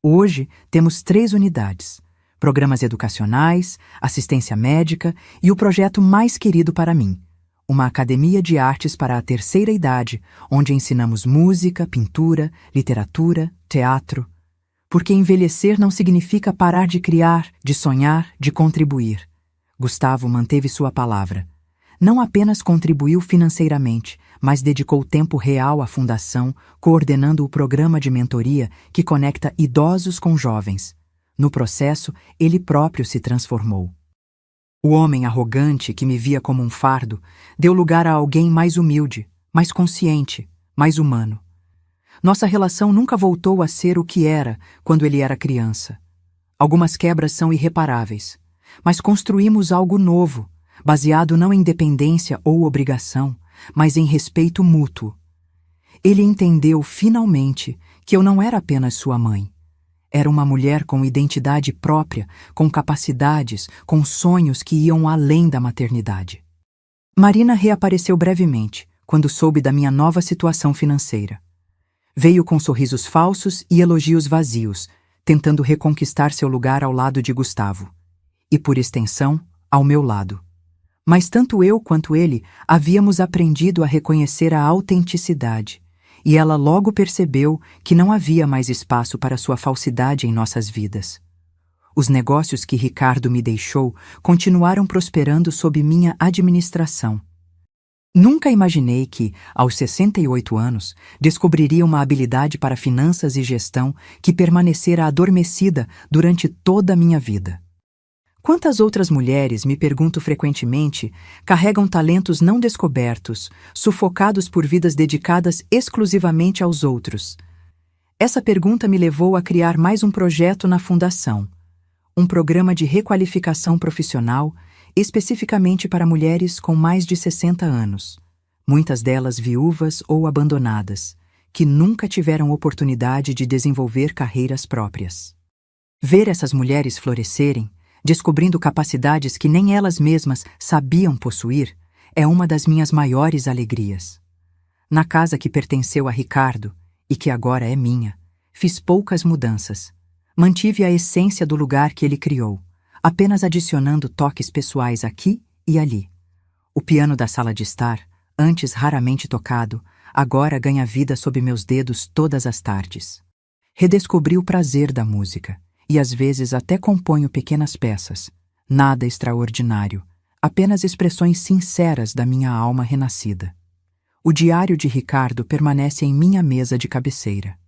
A: Hoje, temos 3 unidades: programas educacionais, assistência médica e o projeto mais querido para mim, uma academia de artes para a terceira idade, onde ensinamos música, pintura, literatura, teatro. Porque envelhecer não significa parar de criar, de sonhar, de contribuir. Gustavo manteve sua palavra. Não apenas contribuiu financeiramente, mas dedicou tempo real à fundação, coordenando o programa de mentoria que conecta idosos com jovens. No processo, ele próprio se transformou. O homem arrogante que me via como um fardo deu lugar a alguém mais humilde, mais consciente, mais humano. Nossa relação nunca voltou a ser o que era quando ele era criança. Algumas quebras são irreparáveis, mas construímos algo novo, baseado não em dependência ou obrigação, mas em respeito mútuo. Ele entendeu finalmente que eu não era apenas sua mãe. Era uma mulher com identidade própria, com capacidades, com sonhos que iam além da maternidade. Marina reapareceu brevemente, quando soube da minha nova situação financeira. Veio com sorrisos falsos e elogios vazios, tentando reconquistar seu lugar ao lado de Gustavo. E, por extensão, ao meu lado. Mas tanto eu quanto ele havíamos aprendido a reconhecer a autenticidade, e ela logo percebeu que não havia mais espaço para sua falsidade em nossas vidas. Os negócios que Ricardo me deixou continuaram prosperando sob minha administração. Nunca imaginei que, aos 68 anos, descobriria uma habilidade para finanças e gestão que permanecera adormecida durante toda a minha vida. Quantas outras mulheres, me pergunto frequentemente, carregam talentos não descobertos, sufocados por vidas dedicadas exclusivamente aos outros? Essa pergunta me levou a criar mais um projeto na Fundação, um programa de requalificação profissional especificamente para mulheres com mais de 60 anos, muitas delas viúvas ou abandonadas, que nunca tiveram oportunidade de desenvolver carreiras próprias. Ver essas mulheres florescerem, descobrindo capacidades que nem elas mesmas sabiam possuir, é uma das minhas maiores alegrias. Na casa que pertenceu a Ricardo, e que agora é minha, fiz poucas mudanças. Mantive a essência do lugar que ele criou, apenas adicionando toques pessoais aqui e ali. O piano da sala de estar, antes raramente tocado, agora ganha vida sob meus dedos todas as tardes. Redescobri o prazer da música, e às vezes até componho pequenas peças. Nada extraordinário, apenas expressões sinceras da minha alma renascida. O diário de Ricardo permanece em minha mesa de cabeceira.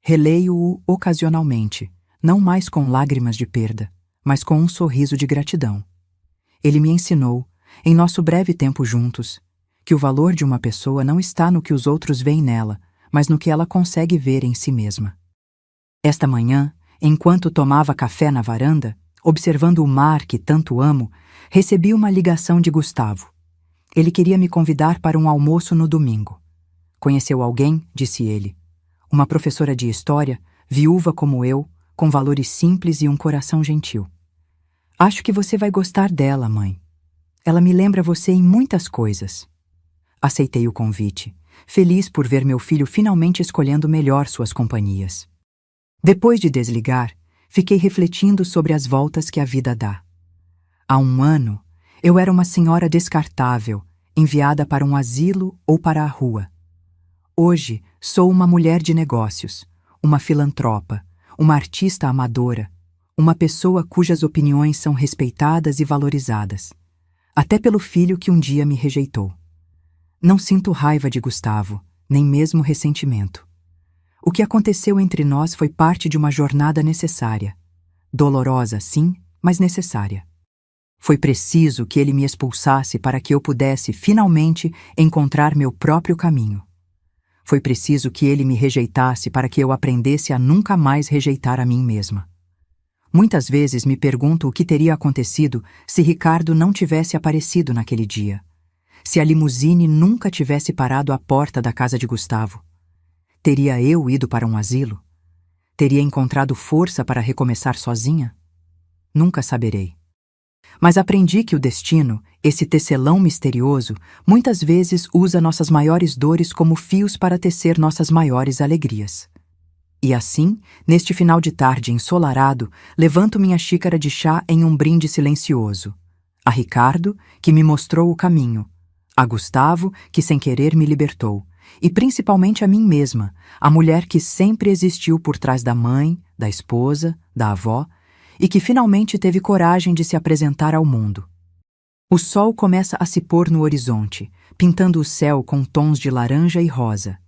A: Releio-o ocasionalmente, não mais com lágrimas de perda, mas com um sorriso de gratidão. Ele me ensinou, em nosso breve tempo juntos, que o valor de uma pessoa não está no que os outros veem nela, mas no que ela consegue ver em si mesma. Esta manhã, enquanto tomava café na varanda, observando o mar que tanto amo, recebi uma ligação de Gustavo. Ele queria me convidar para um almoço no domingo. Conheceu alguém? Disse ele. Uma professora de história, viúva como eu, com valores simples e um coração gentil. Acho que você vai gostar dela, mãe. Ela me lembra você em muitas coisas. Aceitei o convite, feliz por ver meu filho finalmente escolhendo melhor suas companhias. Depois de desligar, fiquei refletindo sobre as voltas que a vida dá. Há um ano, eu era uma senhora descartável, enviada para um asilo ou para a rua. Hoje, sou uma mulher de negócios, uma filantropa, uma artista amadora, uma pessoa cujas opiniões são respeitadas e valorizadas, até pelo filho que um dia me rejeitou. Não sinto raiva de Gustavo, nem mesmo ressentimento. O que aconteceu entre nós foi parte de uma jornada necessária. Dolorosa, sim, mas necessária. Foi preciso que ele me expulsasse para que eu pudesse, finalmente, encontrar meu próprio caminho. Foi preciso que ele me rejeitasse para que eu aprendesse a nunca mais rejeitar a mim mesma. Muitas vezes me pergunto o que teria acontecido se Ricardo não tivesse aparecido naquele dia. Se a limusine nunca tivesse parado à porta da casa de Gustavo. Teria eu ido para um asilo? Teria encontrado força para recomeçar sozinha? Nunca saberei. Mas aprendi que o destino, esse tecelão misterioso, muitas vezes usa nossas maiores dores como fios para tecer nossas maiores alegrias. E assim, neste final de tarde ensolarado, levanto minha xícara de chá em um brinde silencioso. A Ricardo, que me mostrou o caminho. A Gustavo, que sem querer me libertou. E principalmente a mim mesma, a mulher que sempre existiu por trás da mãe, da esposa, da avó, e que finalmente teve coragem de se apresentar ao mundo. O sol começa a se pôr no horizonte, pintando o céu com tons de laranja e rosa.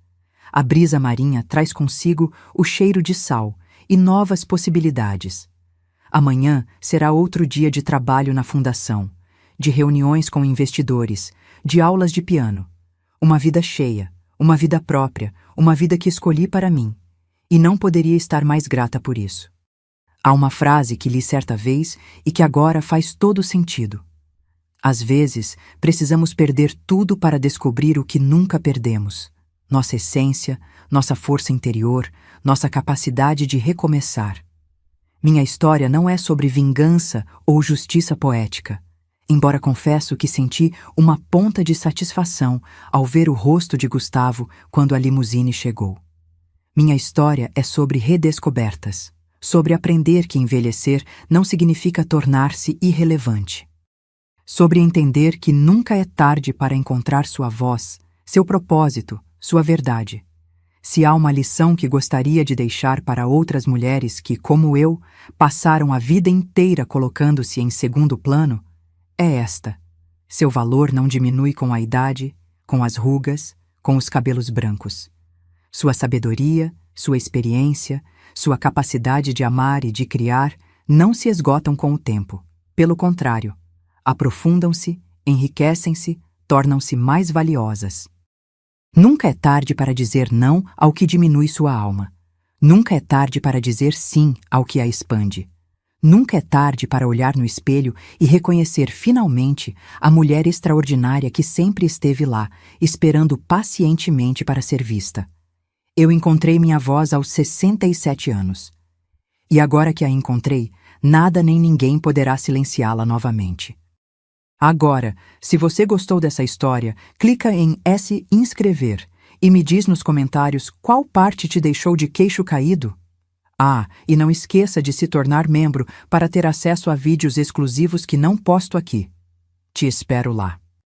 A: A brisa marinha traz consigo o cheiro de sal e novas possibilidades. Amanhã será outro dia de trabalho na fundação, de reuniões com investidores, de aulas de piano. Uma vida cheia, uma vida própria, uma vida que escolhi para mim, e não poderia estar mais grata por isso. Há uma frase que li certa vez e que agora faz todo sentido. Às vezes, precisamos perder tudo para descobrir o que nunca perdemos. Nossa essência, nossa força interior, nossa capacidade de recomeçar. Minha história não é sobre vingança ou justiça poética, embora confesso que senti uma ponta de satisfação ao ver o rosto de Gustavo quando a limusine chegou. Minha história é sobre redescobertas, sobre aprender que envelhecer não significa tornar-se irrelevante. sobre entender que nunca é tarde para encontrar sua voz, seu propósito, sua verdade. Se há uma lição que gostaria de deixar para outras mulheres que, como eu, passaram a vida inteira colocando-se em segundo plano, é esta: seu valor não diminui com a idade, com as rugas, com os cabelos brancos. Sua sabedoria, sua experiência, sua capacidade de amar e de criar não se esgotam com o tempo. Pelo contrário, aprofundam-se, enriquecem-se, tornam-se mais valiosas. Nunca é tarde para dizer não ao que diminui sua alma. Nunca é tarde para dizer sim ao que a expande. Nunca é tarde para olhar no espelho e reconhecer finalmente a mulher extraordinária que sempre esteve lá, esperando pacientemente para ser vista. Eu encontrei minha voz aos 67 anos. E agora que a encontrei, nada nem ninguém poderá silenciá-la novamente. Agora, se você gostou dessa história, clica em S inscrever e me diz nos comentários qual parte te deixou de queixo caído. Ah, e não esqueça de se tornar membro para ter acesso a vídeos exclusivos que não posto aqui. Te espero lá.